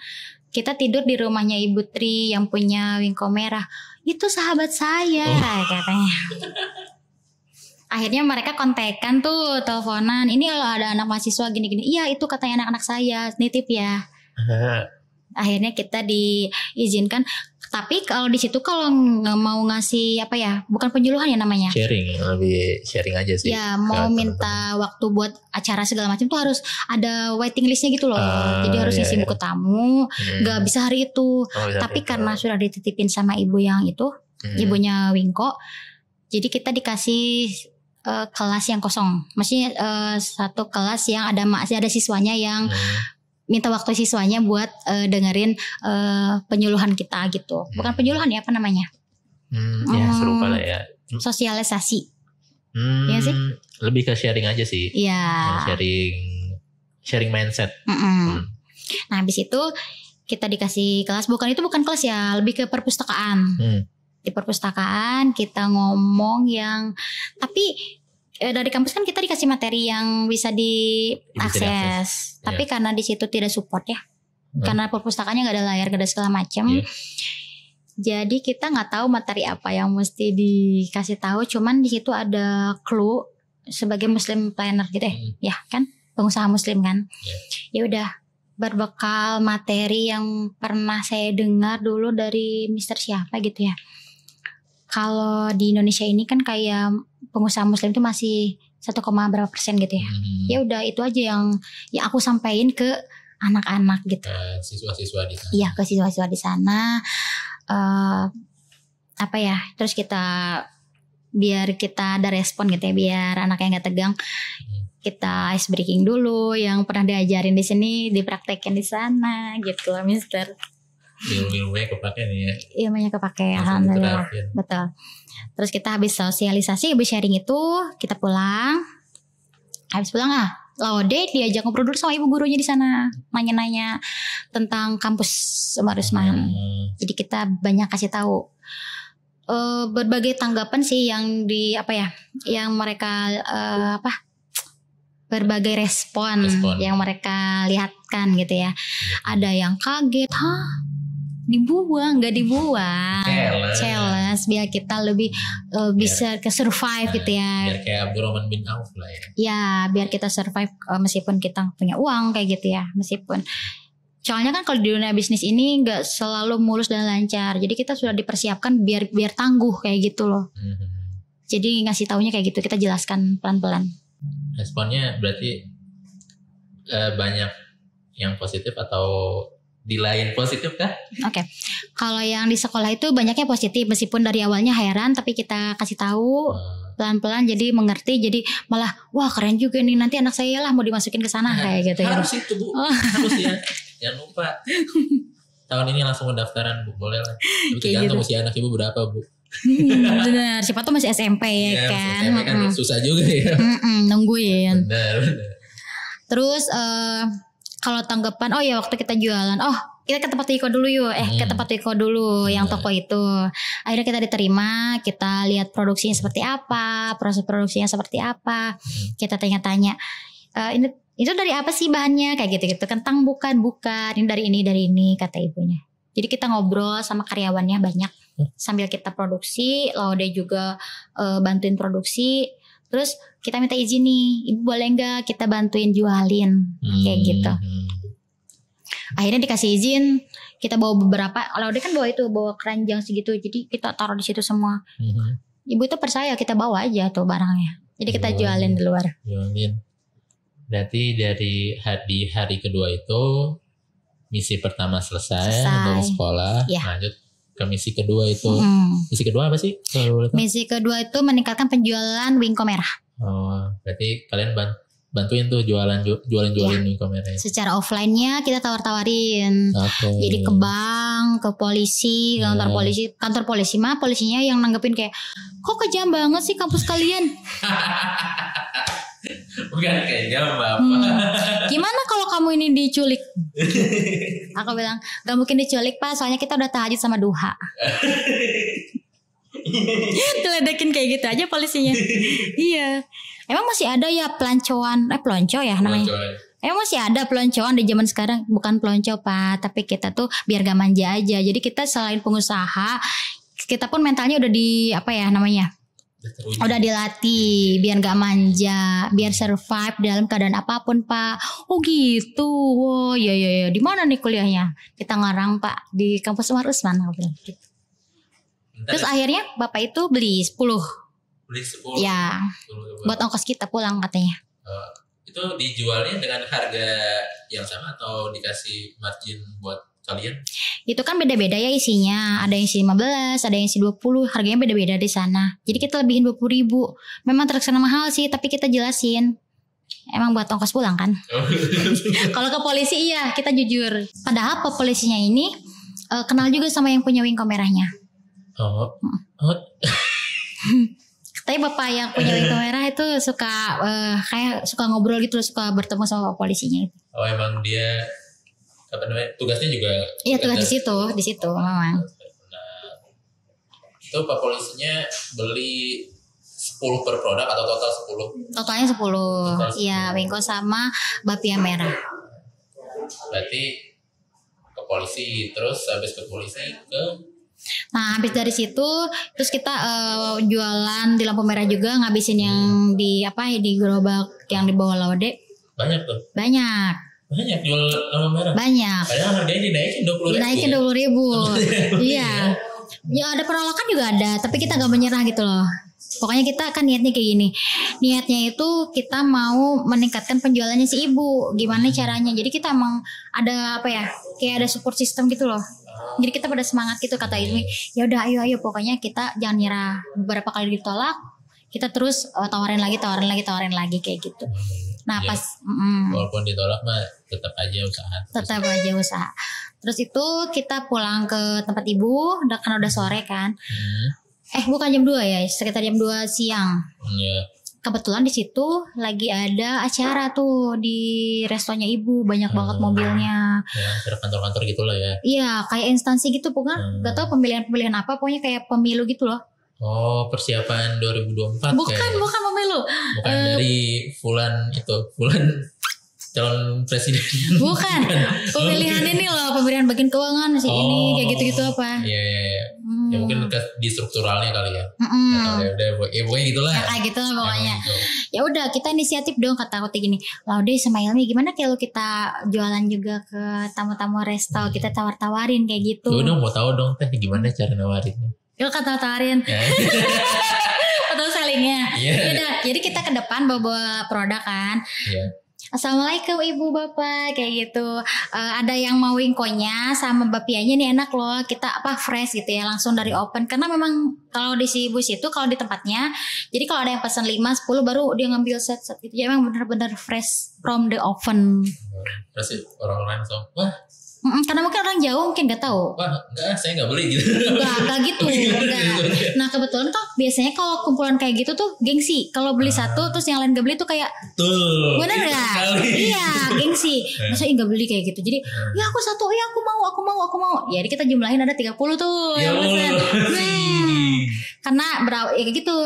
Kita tidur di rumahnya Ibu Tri yang punya Wingko Merah. Itu sahabat saya katanya. Akhirnya mereka kontekan tuh, teleponan. Ini kalau ada anak mahasiswa gini-gini. Iya itu katanya anak-anak saya, nitip ya. Akhirnya kita diizinkan. Tapi kalau di situ kalau nggak mau ngasih bukan penyuluhan ya namanya. Sharing, lebih sharing aja sih. Ya mau minta waktu buat acara segala macam tuh harus ada waiting listnya gitu loh. Jadi harus isi buku tamu. Nggak bisa hari itu. Tapi karena sudah dititipin sama ibu yang itu, ibunya Wingko, jadi kita dikasih kelas yang kosong. Maksudnya satu kelas yang masih ada siswanya yang minta waktu siswanya buat dengerin penyuluhan kita gitu. Bukan penyuluhan ya, apa namanya? Ya serupa lah ya. Sosialisasi. Iya sih? Lebih ke sharing aja sih. Iya. Sharing mindset. Nah habis itu kita dikasih kelas, bukan kelas ya, lebih ke perpustakaan. Di perpustakaan kita ngomong yang, tapi dari kampus kan kita dikasih materi yang bisa diakses. Tapi karena di situ tidak support ya. Karena perpustakaannya nggak ada layar, nggak ada segala macam. Jadi kita nggak tahu materi apa yang mesti dikasih tahu. Cuman di situ ada clue sebagai Muslim planner gitu ya kan, pengusaha Muslim kan. Ya udah, berbekal materi yang pernah saya dengar dulu dari Mister siapa gitu ya. Kalau di Indonesia ini kan kayak pengusaha Muslim itu masih 1, berapa persen gitu ya. Ya udah itu aja yang aku sampaikan ke anak-anak gitu. Siswa-siswa di sana. Iya, ke siswa-siswa di sana. Terus biar kita ada respon gitu ya, biar anaknya nggak tegang. Kita ice breaking dulu, yang pernah diajarin di sini dipraktekkan di sana gitu lah, Mister. Ilmu-ilmunya kepake nih ya. Ilmunya kepake, alhamdulillah. Betul. Terus kita habis sosialisasi, habis sharing itu kita pulang. Habis pulang Laude diajak ngobrol dulu sama ibu gurunya di sana, nanya-nanya tentang kampus Umar Usman. Jadi kita banyak kasih tahu berbagai tanggapan sih yang yang mereka berbagai respon yang mereka lihatkan gitu ya. Ada yang kaget, dibuang, nggak dibuang, challenge biar kita lebih bisa ke survive gitu ya. Biar kayak Abdurrahman bin Auf lah ya. Ya, biar kita survive meskipun kita punya uang kayak gitu ya. Meskipun soalnya kan kalau di dunia bisnis ini nggak selalu mulus dan lancar. Jadi kita sudah dipersiapkan biar tangguh kayak gitu loh. Jadi ngasih taunya kayak gitu, kita jelaskan pelan-pelan. Responnya berarti banyak yang positif atau di lain positif kah? Oke. Kalau yang di sekolah itu banyaknya positif, meskipun dari awalnya heran tapi kita kasih tahu pelan-pelan jadi mengerti, jadi malah wah keren juga nih, nanti anak saya lah mau dimasukin ke sana kayak gitu. Harus itu Bu. Harus ya. Jangan lupa. Tahun ini langsung pendaftaran Bu, boleh lah. Tapi tergantung usia anak Ibu berapa Bu. Benar, siapa tuh masih SMP ya kan. SMP kan susah juga ya. Nungguin. Benar. Terus kalau tanggapan, oh ya waktu kita jualan, kita ke tempat Iko dulu yuk, ke tempat Iko dulu yang toko itu. Akhirnya kita diterima, kita lihat produksinya seperti apa, proses produksinya seperti apa. Kita tanya-tanya, itu dari apa sih bahannya, kayak gitu-gitu. Kentang bukan, ini dari ini kata ibunya. Jadi kita ngobrol sama karyawannya banyak sambil kita produksi, Laude juga bantuin produksi. Terus kita minta izin nih, ibu boleh nggak kita bantuin jualin, kayak gitu. Akhirnya dikasih izin, kita bawa beberapa. Kalau dia kan bawa keranjang segitu, jadi kita taruh di situ semua. Ibu itu percaya kita bawa aja tuh barangnya, jadi kita jualin di luar. Jualin. Berarti di hari kedua itu misi pertama selesai. Dari sekolah, lanjut ke misi kedua itu. Misi kedua apa sih? Misi kedua itu meningkatkan penjualan Wingko merah. Oh, berarti kalian bantuin tuh jualan Wingko merah. Secara offline-nya kita tawar-tawarin. Jadi ke bank, ke polisi, kantor polisi mah polisinya yang nanggepin kayak, kok kejam banget sih kampus kalian. Bukan kejam Bapak. Gimana kalau kamu ini diculik? Aku bilang gak mungkin diculik Pak, soalnya kita udah tahajud sama duha. Diledekin kayak gitu aja polisinya. Iya. Emang masih ada ya pelonco ya namanya. Emang masih ada peloncoan di zaman sekarang. Bukan pelonco Pak, tapi kita tuh biar gak manja aja. Jadi kita selain pengusaha, kita pun mentalnya udah udah dilatih biar gak manja, biar survive dalam keadaan apapun Pak. Oh gitu. Oh iya. Di mana nih kuliahnya? Kita ngarang Pak di kampus Umar Usman. Terus akhirnya Bapak itu beli 10. Ya. Buat ongkos kita pulang katanya. Itu dijualnya dengan harga yang sama atau dikasih margin buat kalian? Itu kan beda-beda ya isinya. Ada yang isi 15, ada yang isi 20. Harganya beda-beda di sana. Jadi kita lebihin 20.000. Memang terkesan mahal sih, tapi kita jelasin. Emang buat ongkos pulang kan? Kalau ke polisi iya, kita jujur. Padahal polisinya ini kenal juga sama yang punya Wingko merahnya. Tapi bapak yang punya Wingko merah itu suka kayak suka ngobrol gitu, suka bertemu sama polisinya itu. Oh emang dia tugasnya juga? Iya tugas di situ memang. Nah, itu Pak polisinya beli 10 per produk atau total 10? Totalnya 10. Iya, Wingko sama bapia merah. Berarti ke polisi, terus habis ke polisi ke? Nah habis dari situ terus kita jualan di lampu merah juga, ngabisin yang di gerobak yang di bawah Laude. Banyak tuh? Banyak jual lampu merah? Banyak. Padahal harganya dinaikin 20.000. Dinaikin 20.000. Iya. Ya ada penolakan juga ada, tapi kita gak menyerah gitu loh. Pokoknya kita kan niatnya kayak gini. Niatnya itu kita mau meningkatkan penjualannya si ibu. Gimana caranya? Jadi kita emang ada kayak ada support system gitu loh. Jadi kita pada semangat gitu kata Izmi. Ya udah ayo pokoknya kita jangan nyerah. Beberapa kali ditolak, kita terus tawarin lagi kayak gitu. Nah ya, pas walaupun ditolak mah tetap aja usaha. Terus itu kita pulang ke tempat ibu, karena udah sore kan. Bukan jam 2 ya, sekitar jam 2 siang. Kebetulan di situ lagi ada acara tuh di restonya ibu, banyak banget mobilnya. Ya, acara kantor-kantor gitulah ya. Iya, kayak instansi gitu bukan? Gak tau pemilihan apa, pokoknya kayak pemilu gitu loh. Oh, persiapan 2024. Bukan pemilu. Bukan dari Fulan calon presiden. Bukan. Pemilihan ini loh, pemilihan bagian keuangan ini kayak gitu-gitu apa. Iya. Ya mungkin di strukturalnya kali ya. Pokoknya gitulah. Kayak gitulah pokoknya. Ya udah, kita inisiatif dong, kata aku gini. Laude sama Ilmi, gimana kalau kita jualan juga ke tamu-tamu resto, kita tawar-tawarin kayak gitu. Udah mau tahu dong teh gimana cara nawarinnya. Yuk kata tawarin. Atau sellingnya. Udah, jadi kita ke depan bawa produk kan. Assalamualaikum ibu bapak kayak gitu. Ada yang mau wingkonya sama bapianya nih enak loh. Kita fresh gitu ya, langsung dari open. Karena memang kalau di si bus itu kalau di tempatnya, jadi kalau ada yang pesan 5, 10 baru dia ngambil set gitu. Ya emang benar-benar fresh from the oven. Terus orang-orang langsung wah. Karena mungkin orang jauh mungkin nggak tahu. Wah, enggak, saya nggak beli gitu. Enggak gitu. Enggak. Nah kebetulan tuh biasanya kalau kumpulan kayak gitu tuh gengsi. Kalau beli satu terus yang lain gak beli tuh kayak Betul. bener gak? Iya gengsi. Maksudnya gak beli kayak gitu. Jadi ya aku satu, ya aku mau. Jadi kita jumlahin ada 30 tuh. Ya yang pesen. Allah. Karena ya kayak gitu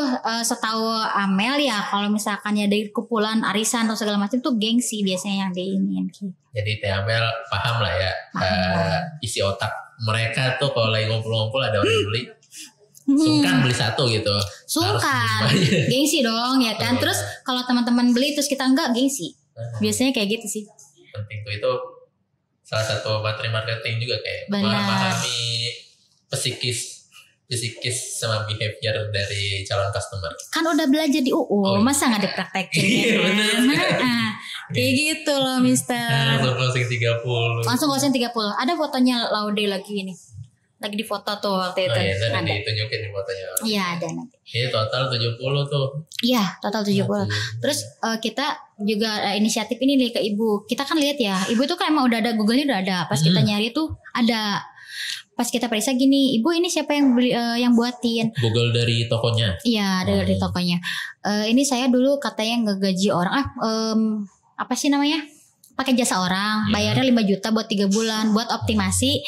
setahu Amel ya kalau misalkan ya dari kumpulan arisan atau segala macam tuh gengsi biasanya yang diinin. Jadi Teh Amel paham lah ya isi otak mereka tuh kalau lagi ngumpul-ngumpul ada orang yang beli. Sungkan beli satu gitu. Sungkan, gengsi dong ya kan. Terus kalau teman-teman beli terus kita enggak, gengsi. Biasanya kayak gitu sih. Penting tuh itu salah satu materi marketing juga kayak Benar. memahami psikis sama behavior dari calon customer. Kan udah belajar di UU, masa nggak dipraktekin? Iya, Nah, kayak gitu loh, Mister. Langsung closing 30. Langsung closing 30. Ada fotonya Laude lagi ini. Lagi di foto tuh waktu itu. Oh iya, tadi ada. ditunjukin di fotonya. Iya, ada nanti. Ini total 70 tuh. Iya, total 70. Terus kita juga inisiatif ini nih ke Ibu. Kita kan lihat ya, Ibu tuh kan emang udah ada, Google-nya udah ada. Pas kita nyari tuh ada. Pas kita periksa gini, Ibu ini siapa yang beli, yang buatin? Google dari tokonya. Iya, dari tokonya. Ini saya dulu katanya ngegaji orang. Apa sih namanya? Pakai jasa orang, bayarnya 5 juta buat 3 bulan buat optimasi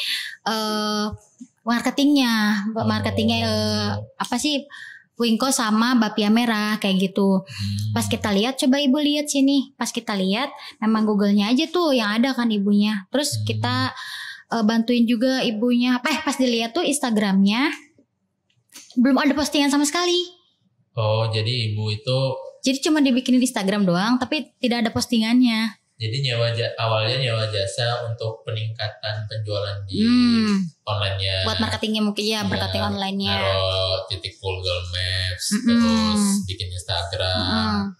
marketingnya. Apa sih? Winko sama Bapia Merah kayak gitu. Pas kita lihat, coba Ibu lihat sini. Pas kita lihat, memang Google-nya aja tuh yang ada kan ibunya. Terus kita bantuin juga ibunya. Pas dilihat tuh Instagramnya belum ada postingan sama sekali. Oh, jadi ibu itu Jadi cuma dibikinin Instagram doang, tapi tidak ada postingannya. jadi awalnya nyewa jasa untuk peningkatan penjualan di online-nya. Buat marketingnya mungkin ya, marketing online-nya. Naruh titik Google Maps, terus bikin Instagram,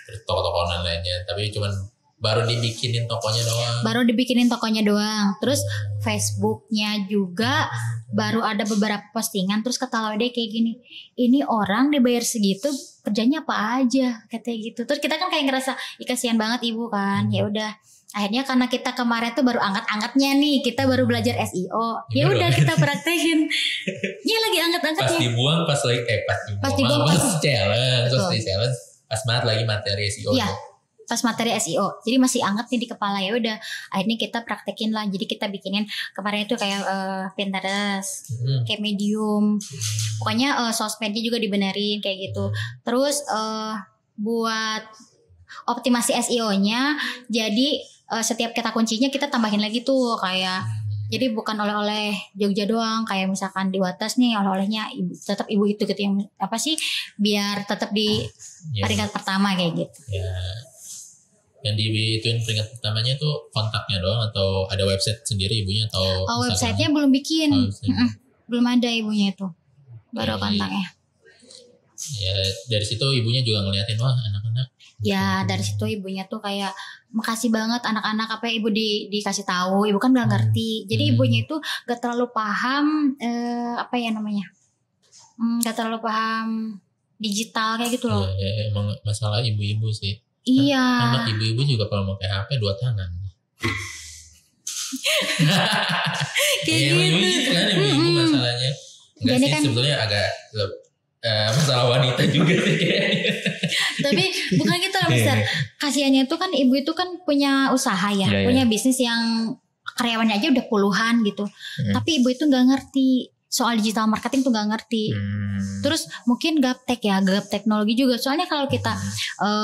terus toko-toko online lainnya. Tapi cuman baru dibikinin tokonya doang. Terus Facebooknya juga baru ada beberapa postingan. Terus kata Laude kayak gini, ini orang dibayar segitu kerjanya apa aja katanya gitu. Terus kita kan kayak ngerasa kasihan banget ibu kan. Ya udah, akhirnya karena kita kemarin tuh baru angkat-angkatnya nih, kita baru belajar SEO. Ya udah kita praktekin. Ya lagi angkat-angkatnya. Pas challenge pas banget lagi materi SEO. Iya. Pas materi SEO, jadi masih anget nih di kepala. Ya udah, akhirnya kita praktekin lah. Jadi kita bikinin kemarin itu kayak Pinterest, kayak Medium, pokoknya sosmednya juga dibenerin kayak gitu. Terus buat optimasi SEO-nya, jadi setiap kata kuncinya kita tambahin lagi tuh kayak. Jadi bukan oleh-oleh Jogja doang, kayak misalkan di Wates nih oleh-olehnya tetap ibu itu gitu yang apa sih, biar tetap di peringkat pertama kayak gitu. Ya. Yang diituin peringkat pertamanya itu kontaknya doang atau ada website sendiri ibunya atau websitenya belum bikin. Belum ada ibunya itu, baru kontaknya. Ya dari situ ibunya juga ngeliatin wah anak-anak. Ya dari situ ibunya tuh kayak makasih banget anak-anak apa ibu dikasih tahu. Ibu kan gak ngerti, jadi ibunya itu gak terlalu paham apa ya namanya, gak terlalu paham digital kayak gitu loh. Ya, emang masalah ibu-ibu sih. Iya. Anak ibu-ibu juga kalau mau pakai HP 2 tangan. Kayak gitu kan ibu-ibu masalahnya. Enggak sih kan, sebetulnya agak masalah wanita juga sih kayaknya. Tapi bukan gitu loh Mister. Kasiannya tuh kan ibu itu kan punya usaha ya, punya bisnis yang karyawannya aja udah puluhan gitu. Tapi ibu itu gak ngerti soal digital marketing tuh gak ngerti. Terus mungkin gaptek teknologi juga. Soalnya kalau kita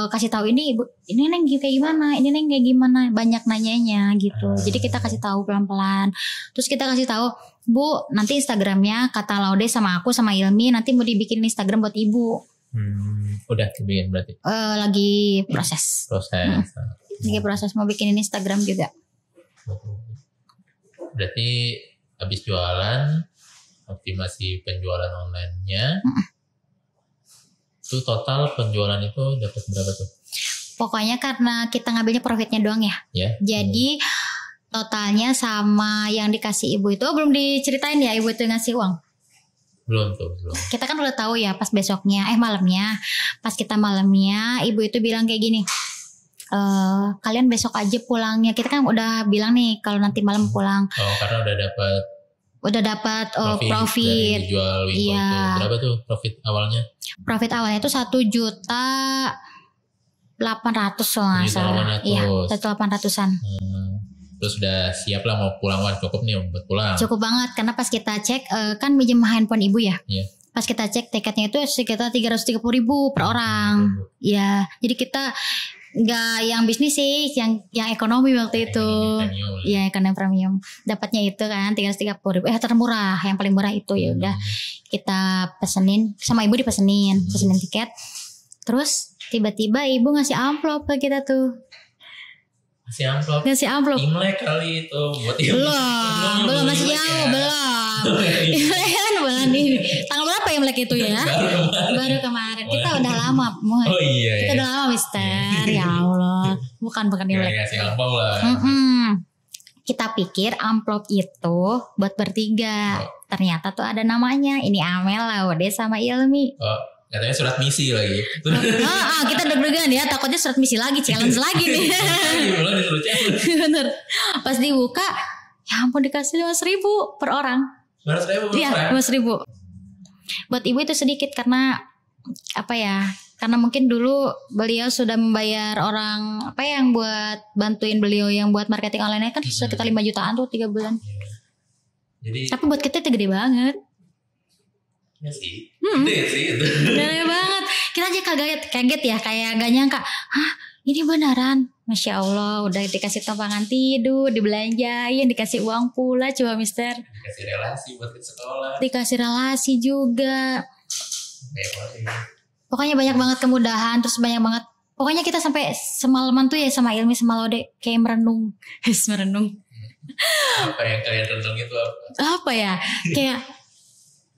kasih tahu ini ibu, ini neng kayak gimana, ini neng kayak gimana, banyak nanyanya gitu. Jadi kita kasih tahu pelan-pelan. Terus kita kasih tahu, Bu, nanti Instagramnya kata Laude sama aku sama Ilmi nanti mau dibikin Instagram buat ibu. Udah dibikin berarti? Lagi proses. Lagi proses mau bikinin Instagram juga. Berarti habis jualan, optimasi penjualan online-nya. Itu total penjualan itu dapat berapa tuh? Pokoknya karena kita ngambilnya profitnya doang ya. Jadi totalnya sama yang dikasih ibu itu belum diceritain ya, ibu itu ngasih uang. Belum. Kita kan udah tahu ya pas besoknya malamnya. Pas kita malamnya ibu itu bilang kayak gini. kalian besok aja pulangnya. Kita kan udah bilang nih kalau nanti malam pulang. Oh, karena udah dapat profit. Dari jual Wingko Iya. itu. Berapa tuh profit awalnya? Profit awalnya itu 1.800.000 kalau nggak salah. 1.800.000. Iya, 1.800-an. Terus udah siap lah mau pulang, wah cukup nih buat pulang. Cukup banget karena pas kita cek kan minjem handphone ibu ya. Iya. Pas kita cek tiketnya itu sekitar 330.000 per orang. Ya, jadi kita nggak yang bisnis sih, yang ekonomi waktu itu. Iya, ekonomi premium. Dapatnya itu kan 330.000. Termurah, yang paling murah itu ya udah kita pesenin sama ibu pesenin tiket. Terus tiba-tiba ibu ngasih amplop ke kita tuh. Ngasih amplop. Imlek kali itu buat Belum masih jauh, belum. Imlek kan bulan ini. Tanggal berapa Imlek itu ya? Baru kemarin. Kita udah lama. Oh iya. Kita udah lama, Mister. Ya Allah. Bukan Imlek. Ngasih amplop lah. Kita pikir amplop itu buat bertiga. Ternyata tuh ada namanya. Ini Amel, Laude sama Ilmi. Katanya surat misi lagi. Kita deg-degan ya, takutnya surat misi lagi, challenge lagi nih. Bener. Pas dibuka, ya ampun dikasih 5.000 per orang. 500.000 per orang? Iya, 5.000. Buat ibu itu sedikit karena apa ya? Karena mungkin dulu beliau sudah membayar orang apa yang buat bantuin beliau yang buat marketing online kan sekitar 5 jutaan tuh 3 bulan. Jadi, tapi buat kita itu gede banget. Ya sih. Gede sih itu. Gede banget. Kita aja kaget ya, kayak gak nyangka. Hah, ini beneran? Masya Allah, udah dikasih tempangan tidur, dibelanjain, dikasih uang pula coba Mister. Dikasih relasi buat ke sekolah. Dikasih relasi juga. Pokoknya banyak banget kemudahan, terus banyak banget. Pokoknya kita sampai semalaman tuh ya sama Ilmi sama Laude kayak merenung. Merenung. Apa yang kalian renung itu apa? Apa ya? Kayak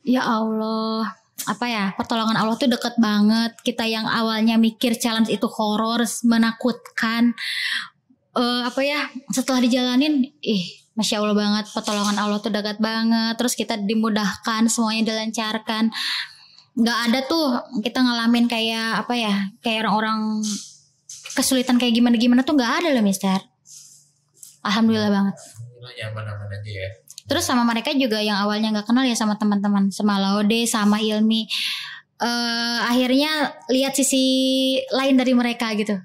ya Allah, apa ya, pertolongan Allah tuh deket banget. Kita yang awalnya mikir challenge itu horor, menakutkan, apa ya, setelah dijalanin, Masya Allah banget, pertolongan Allah tuh dekat banget. Terus kita dimudahkan, semuanya dilancarkan. Gak ada tuh kita ngalamin kayak apa ya, kayak orang-orang kesulitan kayak gimana-gimana tuh gak ada loh Mister. Alhamdulillah banget. Nyaman-nyaman aja ya. Terus sama mereka juga yang awalnya gak kenal ya sama teman-teman, sama Laude, sama Ilmi, akhirnya lihat sisi lain dari mereka gitu.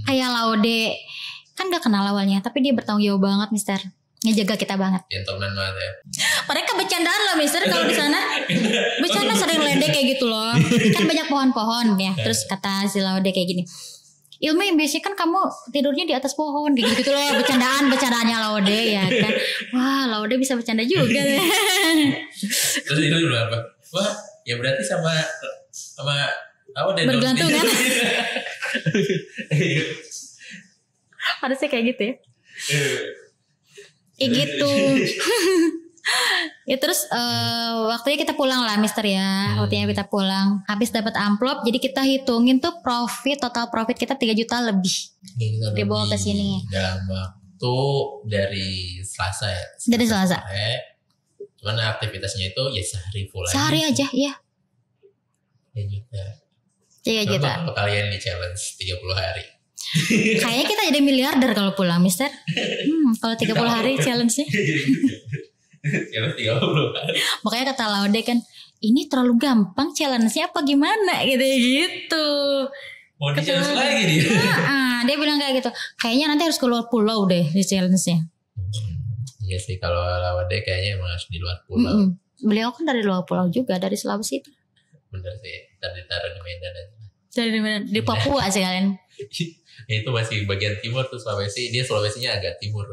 Kayak Laude kan gak kenal awalnya, tapi dia bertanggung jawab banget Mister, ngejaga kita banget. Gentleman banget ya. Mereka bercandaan loh Mister kalau di sana, bercanda sering ledek kayak gitu loh. Kan banyak pohon-pohon ya. Terus kata si Laude kayak gini, Ilmi biasanya kan kamu tidurnya di atas pohon kayak gitu loh, bercandaannya Laude ya kan. Wah, Laude bisa bercanda juga. Terus itu bilang apa? Wah, ya berarti sama apa deh? Bergelantungan. Harusnya kayak gitu ya. Gitu. Ya terus waktunya kita pulang lah Mister ya. Waktunya kita pulang. Habis dapat amplop, jadi kita hitungin tuh total profit kita 3 juta lebih. Dibawa ke sini. Dalam waktu dari Selasa ya. Dari Selasa. Cuman aktivitasnya itu ya sehari full aja. Sehari aja ya. 3 juta. 3 juta. Coba kalian di challenge 30 hari. Kayaknya kita jadi miliarder kalau pulang Mister. Kalau 30 hari challenge-nya. Challenge 30 hari. Makanya kata Laude kan, ini terlalu gampang challenge-nya apa gimana gitu. Mau di challenge lagi dia. Dia bilang kayak gitu. Kayaknya nanti harus keluar pulau deh di challenge-nya. Iya sih, kalau Laude kayaknya emang harus di luar pulau. Beliau kan dari luar pulau juga, dari Sulawesi itu. Bener sih, tadi taruh di Medan aja. Di Papua sih kalian. Itu masih bagian timur tuh Sulawesi. Dia Sulawesinya agak timur.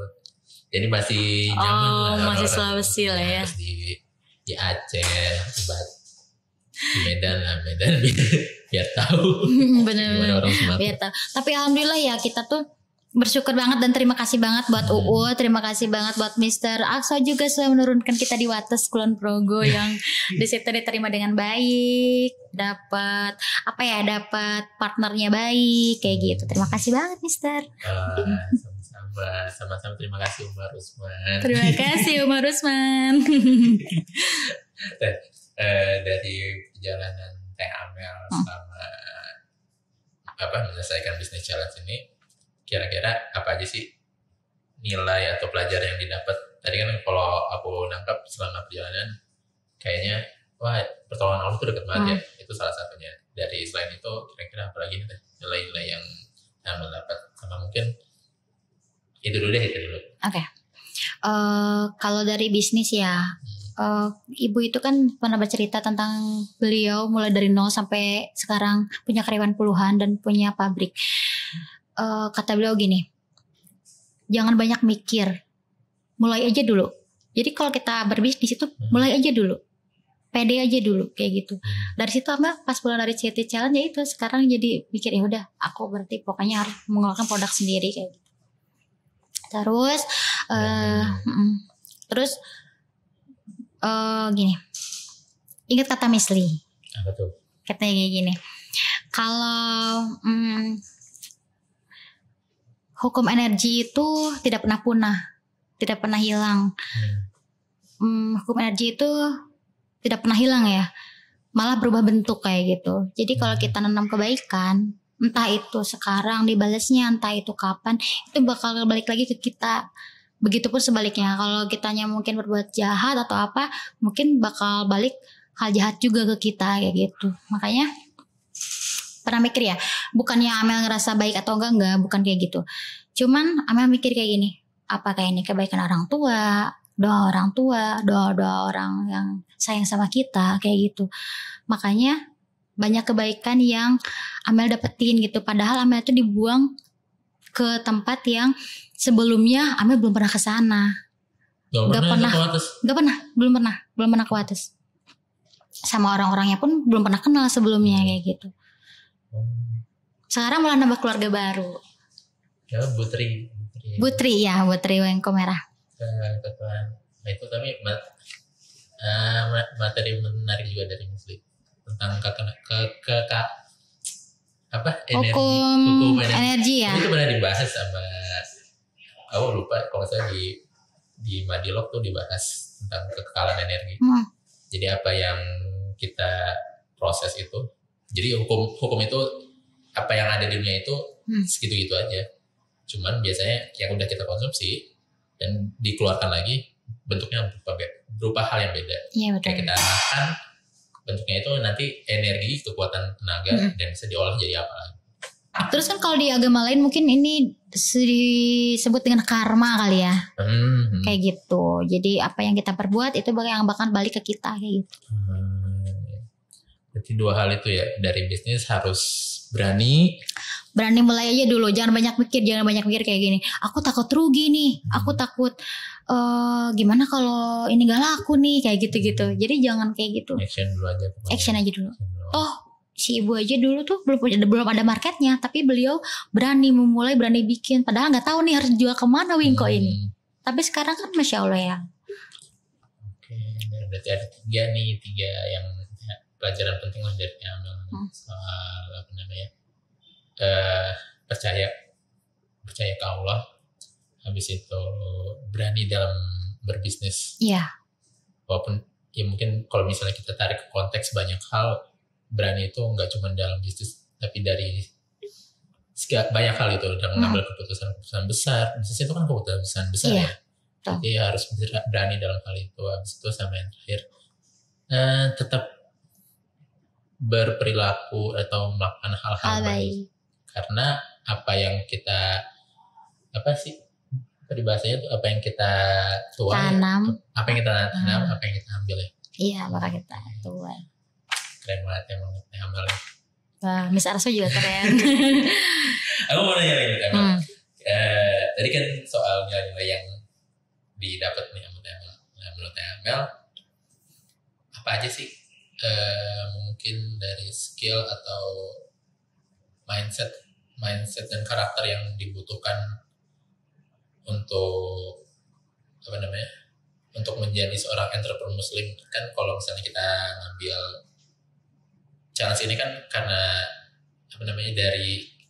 Jadi masih nyaman lah. Masih Sulawesi lah ya. Di Aceh, di Medan lah. Medan biar tahu. Bener-bener. Biar tahu. Tapi alhamdulillah ya kita tuh bersyukur banget dan terima kasih banget buat UU, terima kasih banget buat Mr. Aksa juga sudah menurunkan kita di Wates Kulon Progo yang di situ diterima dengan baik, dapat partnernya baik kayak gitu. Terima kasih banget Mister. Sama-sama terima kasih Umar Rusman. Terima kasih Umar Rusman. Dari perjalanan Teh Amel sama menyelesaikan bisnis challenge ini, kira-kira apa aja sih nilai atau pelajaran yang didapat? Tadi kan kalau aku nangkap selama perjalanan kayaknya wah pertolongan Allah itu dekat banget ya. Itu salah satunya. Dari selain itu kira-kira apa lagi nih nilai-nilai yang Amel dapat? Sama mungkin itu dulu. Oke. Kalau dari bisnis ya, ibu itu kan pernah bercerita tentang beliau mulai dari nol sampai sekarang punya karyawan puluhan dan punya pabrik. Kata beliau gini, jangan banyak mikir, mulai aja dulu. Jadi kalau kita berbisnis itu mulai aja dulu, pede aja dulu kayak gitu. Dari situ pas pulang dari CT Challenge ya itu sekarang jadi mikir ya udah aku berarti pokoknya harus mengeluarkan produk sendiri kayak gitu. Terus gini, ingat kata Miss Lee. Apa tuh? Katanya kayak gini, kalau hukum energi itu tidak pernah punah, tidak pernah hilang. Hukum energi itu tidak pernah hilang ya, malah berubah bentuk kayak gitu. Jadi kalau kita nanam kebaikan, entah itu sekarang dibalasnya, entah itu kapan, itu bakal balik lagi ke kita. Begitupun sebaliknya, kalau kitanya mungkin berbuat jahat atau apa, mungkin bakal balik hal jahat juga ke kita kayak gitu. Makanya pernah mikir ya, bukannya Amel ngerasa baik atau enggak, bukan kayak gitu. Cuman Amel mikir kayak gini, apakah ini kebaikan orang tua, doa orang yang sayang sama kita kayak gitu. Makanya banyak kebaikan yang Amel dapetin gitu. Padahal Amel itu dibuang ke tempat yang sebelumnya Amel belum pernah ke sana. Belum pernah ke Wates. Sama orang-orangnya pun belum pernah kenal sebelumnya kayak gitu. Sekarang malah nambah keluarga baru. Ya Butri Wengko Merah. Nah itu tapi materi menarik juga dari Muslim tentang hukum energi ya. Itu pernah dibahas sama aku lupa kalau saya di Madilog tuh dibahas tentang kekekalan energi. Jadi apa yang kita proses itu, jadi hukum itu apa yang ada di dunia itu segitu-gitu aja. Cuman biasanya yang udah kita konsumsi dan dikeluarkan lagi bentuknya berupa hal yang beda. Iya, betul. Kayak kita makan, bentuknya itu nanti energi, kekuatan tenaga dan bisa diolah jadi apa lagi. Terus kan kalau di agama lain mungkin ini disebut dengan karma kali ya. Kayak gitu. Jadi apa yang kita perbuat itu yang bakal balik ke kita kayak gitu. Berarti dua hal itu ya, dari bisnis harus berani mulai aja dulu, jangan banyak mikir kayak gini, aku takut rugi nih, aku takut gimana kalau ini gak laku nih kayak gitu-gitu. Jadi jangan kayak gitu, action aja dulu. Si ibu aja dulu tuh belum ada marketnya, tapi beliau berani memulai, berani bikin, padahal nggak tahu nih harus jual kemana Wingko ini. Tapi sekarang kan Masya Allah ya. Oke, berarti ada tiga yang pelajaran penting lah dari Amel soal apa namanya, percaya ke Allah, habis itu berani dalam berbisnis. Iya. Walaupun ya mungkin kalau misalnya kita tarik ke konteks banyak hal, berani itu nggak cuma dalam bisnis, tapi dari banyak hal itu dalam mengambil keputusan besar. Bisnis itu kan keputusan besar ya. Jadi harus berani dalam hal itu. Habis itu sama yang terakhir, tetap berperilaku atau melakukan hal-hal baik. Karena apa yang kita peribahasanya itu apa yang kita tanam, apa yang kita tanam, apa yang kita ambil ya. Iya, maka kita tuai. Keren banget emang Amel ya. Wah, Miss Arso juga keren. Aku mau nanya lagi Amel. Tadi kan soal nilai-nilai yang didapat nih menurut Amel, apa aja sih mungkin dari skill atau mindset dan karakter yang dibutuhkan untuk untuk menjadi seorang entrepreneur Muslim. Kan kalau misalnya kita ngambil challenge ini kan karena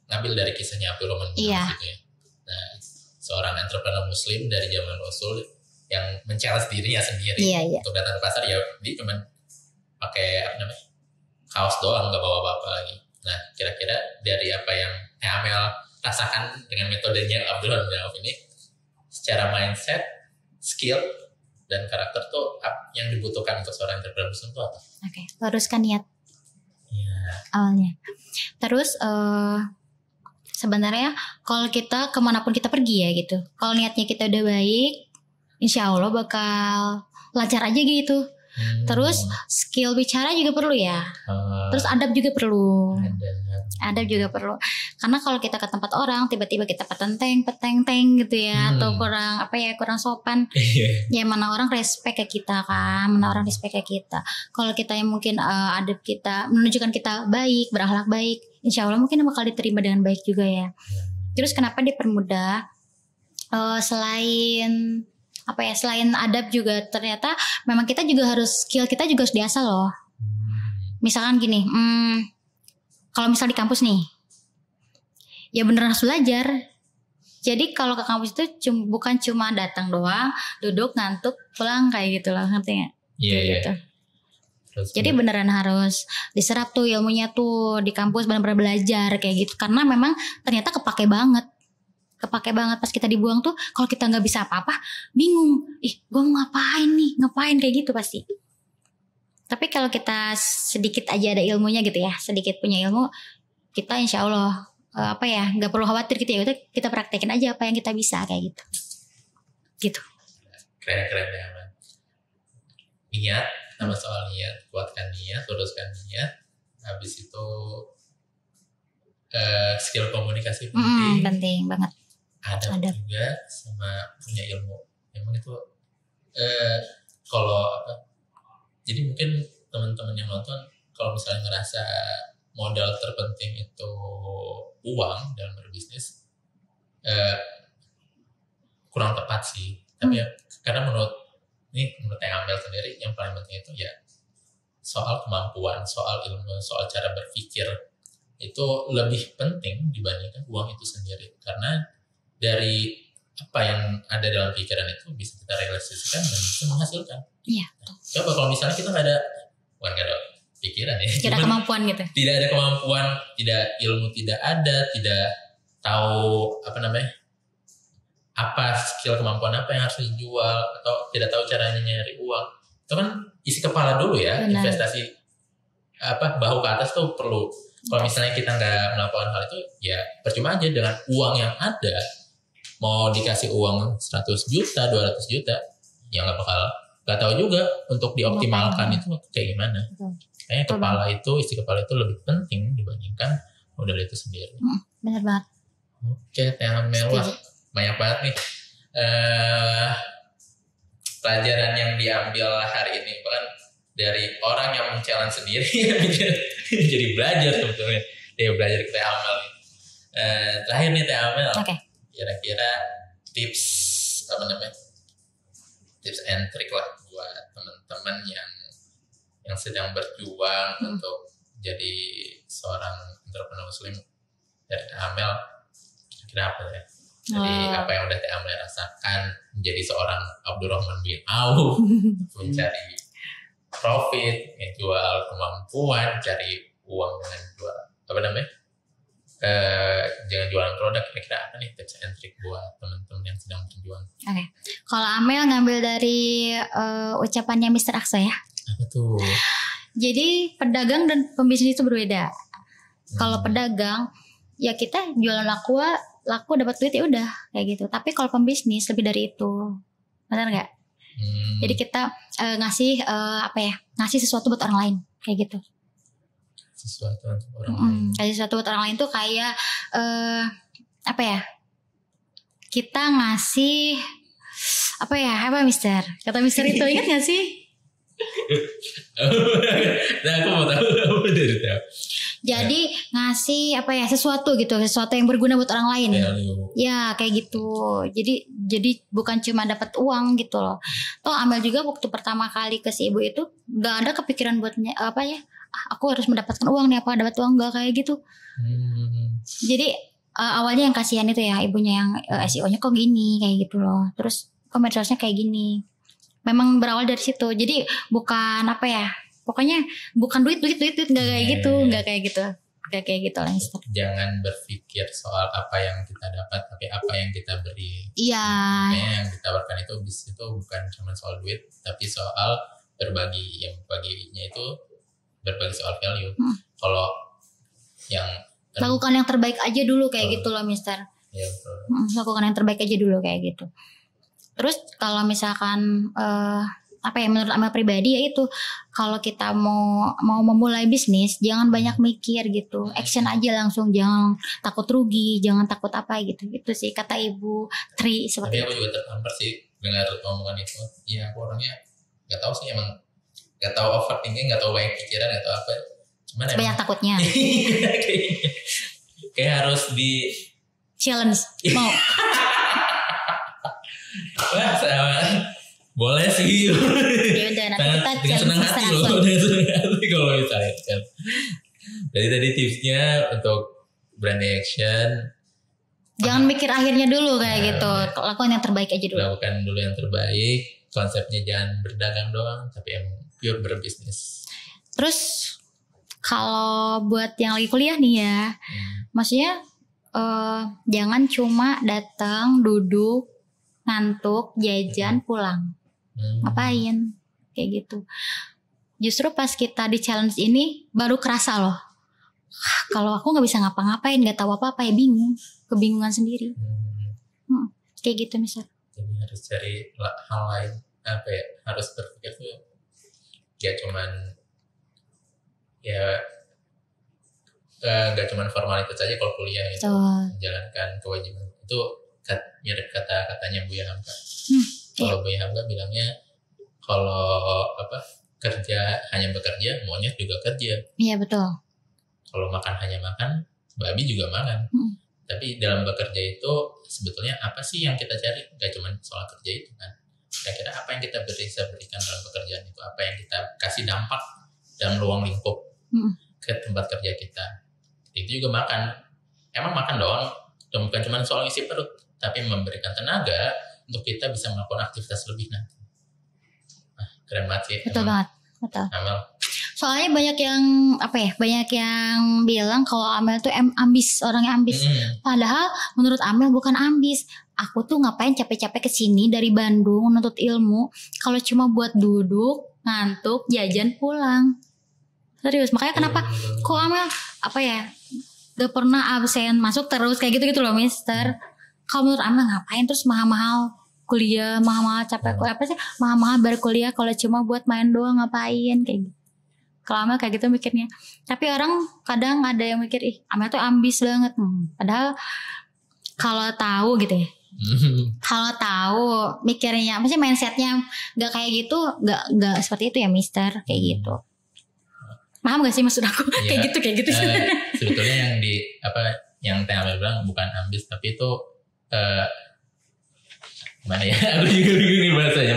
ngambil dari kisahnya Abdul Rahman gitu ya. Nah, seorang entrepreneur Muslim dari zaman Rasul yang men-challenge dirinya sendiri untuk datang ke pasar, ya dia cuma pakai kaos doang, nggak bawa apa-apa lagi. Nah, kira-kira dari apa yang Amel rasakan dengan metodenya Abdul Rahman ini, secara mindset, skill, dan karakter tuh yang dibutuhkan untuk seorang entrepreneur itu apa? Oke, luruskan niat Ya. awalnya. Terus sebenarnya kalau kita kemanapun kita pergi ya gitu, kalau niatnya kita udah baik, insya Allah bakal lancar aja gitu. Terus skill bicara juga perlu ya. Terus adab juga perlu. Adab juga perlu. Karena kalau kita ke tempat orang tiba-tiba kita peteng gitu ya, atau kurang sopan. Ya mana orang respect ke kita kan, mana orang respect ke kita. Kalau kita yang mungkin adab kita menunjukkan kita baik, berakhlak baik, insya Allah mungkin bakal diterima dengan baik juga ya. Terus kenapa dipermudah? Selain adab juga ternyata memang kita juga harus, skill kita juga harus diasah loh. Misalkan gini, kalau misal di kampus nih, ya beneran harus belajar. Jadi kalau ke kampus itu bukan cuma datang doang, duduk, ngantuk, pulang kayak gitu loh, ngerti gak? Iya. Gitu. Jadi beneran harus diserap tuh ilmunya tuh di kampus, bener-bener belajar kayak gitu. Karena memang ternyata kepake banget pas kita dibuang tuh. Kalau kita nggak bisa apa-apa, bingung, gue mau ngapain kayak gitu pasti. Tapi kalau kita sedikit aja ada ilmunya gitu ya, sedikit punya ilmu, kita insya Allah nggak perlu khawatir gitu ya. Udah kita praktekin aja apa yang kita bisa kayak gitu. Keren ya, Man. Niat, nama soal niat, kuatkan niat, luruskan niat. Habis itu skill komunikasi penting banget. Adab juga sama punya ilmu. Memang itu jadi mungkin teman-teman yang nonton kalau misalnya ngerasa modal terpenting itu uang dalam berbisnis, kurang tepat sih. Tapi ya karena menurut Teh Amel sendiri yang paling penting itu ya soal kemampuan, soal ilmu, soal cara berpikir itu lebih penting dibandingkan uang itu sendiri. Karena dari apa yang ada dalam pikiran itu bisa kita realisasikan dan bisa menghasilkan. Iya. Coba kalau misalnya kita nggak ada pikiran ya, tidak ada kemampuan gitu. Tidak ada kemampuan, tidak ilmu, tidak ada, tidak tahu apa skill kemampuan apa yang harus dijual atau tidak tahu caranya nyari uang. Itu kan isi kepala dulu ya. Benar. Investasi bahu ke atas tuh perlu. Kalau misalnya kita nggak melakukan hal itu, ya percuma aja dengan uang yang ada. Mau dikasih uang 100 juta, 200 juta, ya nggak tahu juga untuk dioptimalkan itu kayak gimana. Kayaknya isi kepala itu lebih penting dibandingkan modal itu sendiri. Benar banget. Oke, Teh Amel, wah banyak banget nih pelajaran yang diambil hari ini, bahkan dari orang yang men-challenge sendiri jadi belajar sebetulnya. Dia belajar ke Teh Amel nih. Terakhir nih Teh Amel. Okay. Kira-kira tips and trick lah buat teman-teman yang sedang berjuang untuk jadi seorang entrepreneur muslim dari Teh Amel. Kira-kira apa ya? Jadi apa yang udah Teh Amel rasakan menjadi seorang Abdurrahman bin Auf, mencari profit, menjual kemampuan, cari uang dengan jual jangan jualan produk. Kira-kira apa nih tips and trick buat teman-teman yang sedang berjuang? Oke. Kalau Amel ngambil dari ucapannya Mr. Aksa ya. Apa tuh? Jadi pedagang dan pembisnis itu berbeda. Kalau pedagang ya kita jualan laku dapat duit ya udah kayak gitu. Tapi kalau pembisnis lebih dari itu. Benar nggak? Jadi kita ngasih sesuatu buat orang lain kayak gitu. Sesuatu untuk orang lain. Kasih sesuatu buat orang lain tuh kayak kita ngasih apa Mister? Kata Mister itu ingat nggak sih? Nah, aku mau tahu dari tahu. Jadi ngasih sesuatu yang berguna buat orang lain. Ya kayak gitu. Jadi bukan cuma dapat uang gitu loh. Toh Amel juga waktu pertama kali ke si ibu itu nggak ada kepikiran buatnya aku harus mendapatkan uang nih, dapat uang, nggak kayak gitu. Jadi awalnya yang kasihan itu ya ibunya yang SEO-nya kok gini kayak gitu loh. Terus komersialnya kayak gini. Memang berawal dari situ. Jadi bukan pokoknya bukan duit nggak kayak gitu, kayak gitu lah Mister. Jangan berpikir soal apa yang kita dapat, tapi apa yang kita beri. Iya. Makanya yang ditawarkan itu bisnis itu bukan cuma soal duit, tapi soal berbagi. Yang berbaginya itu berbagi soal value. Kalau yang lakukan yang terbaik aja dulu kayak gitu loh Mister. Iya betul. Lakukan yang terbaik aja dulu kayak gitu. Terus kalau misalkan apa ya, menurut Amel pribadi ya itu, kalau kita mau memulai bisnis jangan banyak mikir gitu, action aja langsung, jangan takut rugi, jangan takut apa gitu. Itu sih kata Ibu Tri seperti Tapi aku itu. juga tertampar sih dengar omongan itu. Iya, aku orangnya nggak tahu sih, emang nggak tahu overthinking, nggak tahu banyak pikiran, nggak tahu apa. Cuman Banyak takutnya. kayak harus di Challenge mau. wah sama. Boleh sih. Ya udah nanti kita dengan senang challenge hati setengah loh. jam. Dengan senang hati kalau misalnya kan. Jadi tadi tipsnya untuk brand action, Jangan mikir akhirnya dulu kayak gitu. Lakukan yang terbaik aja dulu. lakukan dulu yang terbaik. Konsepnya jangan berdagang doang, tapi emang pure berbisnis. Terus kalau buat yang lagi kuliah nih ya, maksudnya jangan cuma datang, duduk, ngantuk, jajan, pulang. Ngapain? Kayak gitu. Justru pas kita di challenge ini baru kerasa loh. Kalau aku nggak bisa ngapa-ngapain, nggak tahu apa-apa ya, bingung, kebingungan sendiri. Kayak gitu misal. Jadi harus cari hal lain, apa ya, harus berpikir tuh ya cuman ya nggak cuman formalitas aja kalau kuliah itu, menjalankan kewajiban itu mirip katanya Buya Hamka. Kalau Buya Hamka bilangnya kalau apa, kerja hanya bekerja, monyet juga kerja. Iya betul. Kalau makan hanya makan, babi juga makan. Tapi dalam bekerja itu sebetulnya apa sih yang kita cari? Gak cuma soal kerja itu kan. Kira-kira apa yang kita bisa berikan dalam pekerjaan itu? Apa yang kita kasih dampak dalam ruang lingkup ke tempat kerja kita? Itu juga makan. Emang makan doang, bukan cuma soal isi perut, tapi memberikan tenaga untuk kita bisa melakukan aktivitas lebih nanti. Nah, keren banget sih. Betul banget. Betul. Amel. Soalnya banyak yang apa ya, banyak yang bilang kalau Amel tuh ambis, orangnya ambis. Padahal menurut Amel bukan ambis. Aku tuh ngapain capek-capek kesini dari Bandung menuntut ilmu kalau cuma buat duduk, ngantuk, jajan, pulang. Serius, makanya kenapa kok Amel apa ya, gak pernah absen, masuk terus kayak gitu-gitu loh Mister. Kalau menurut Amel ngapain terus mahal-mahal kuliah, mahal-mahal capek apa sih, mahal-mahal berkuliah kalau cuma buat main doang, ngapain kayak gitu. Kalau Amel kayak gitu mikirnya. Tapi orang kadang ada yang mikir, ih Amel tuh ambis banget. Padahal kalau tahu gitu ya, kalau tahu mikirnya, maksudnya mindsetnya gak kayak gitu, gak seperti itu ya Mister, kayak gitu. Paham gak sih maksud aku? Ya, kayak gitu. Sebetulnya yang Teh Amel bilang bukan ambis, tapi itu gimana ya? Aku juga bingung nih bahasanya.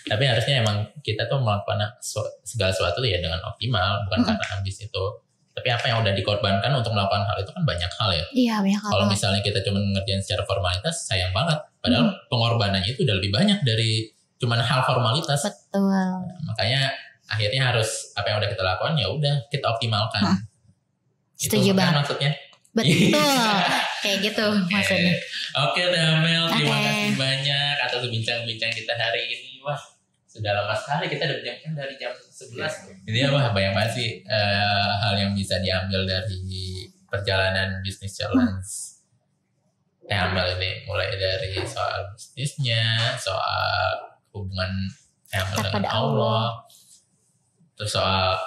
Tapi harusnya emang kita tuh melakukan segala sesuatu ya dengan optimal, bukan karena ambis itu. Tapi apa yang udah dikorbankan untuk melakukan hal itu kan banyak hal ya. Iya banyak hal. Kalau misalnya kita cuma ngerjain secara formalitas, sayang banget. Padahal pengorbanannya itu udah lebih banyak dari cuma hal formalitas. Betul. Nah, makanya akhirnya harus apa yang udah kita lakukan ya udah kita optimalkan. Setuju banget Maksudnya. Betul. Kayak gitu maksudnya. Oke Amel, terima kasih banyak atas bincang-bincang kita hari ini. Wah, sudah lama sekali kita udah bincang dari jam 11. Ini wah banyak banget sih hal yang bisa diambil dari perjalanan bisnis challenge Amel ini, mulai dari soal bisnisnya, soal hubungan Amel dengan Allah, terus soal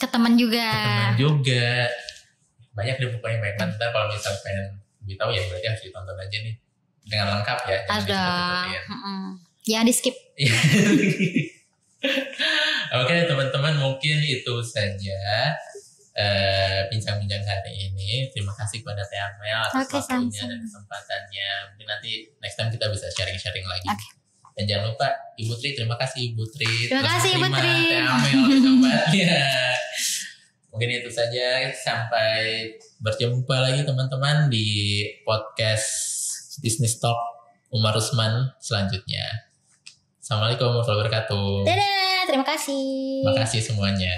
ke teman juga. Banyak deh pokoknya, banyak banget. Ntar kalau misalnya pengen lebih tahu ya berarti harus ditonton aja nih dengan lengkap ya. Ada. Jangan di skip. Oke teman-teman, mungkin itu saja bincang-bincang hari ini. Terima kasih kepada Teh Amel atas waktunya dan kesempatannya. Mungkin nanti next time kita bisa sharing-sharing lagi. Dan jangan lupa Ibu Tri, terima kasih Ibu Tri. Terima kasih Ibu Tri. Teh Amel di tempatnya. Mungkin itu saja, sampai berjumpa lagi teman-teman di podcast Business Talk Umar Rusman selanjutnya. Assalamualaikum warahmatullahi wabarakatuh. Dadah, terima kasih. Terima kasih semuanya.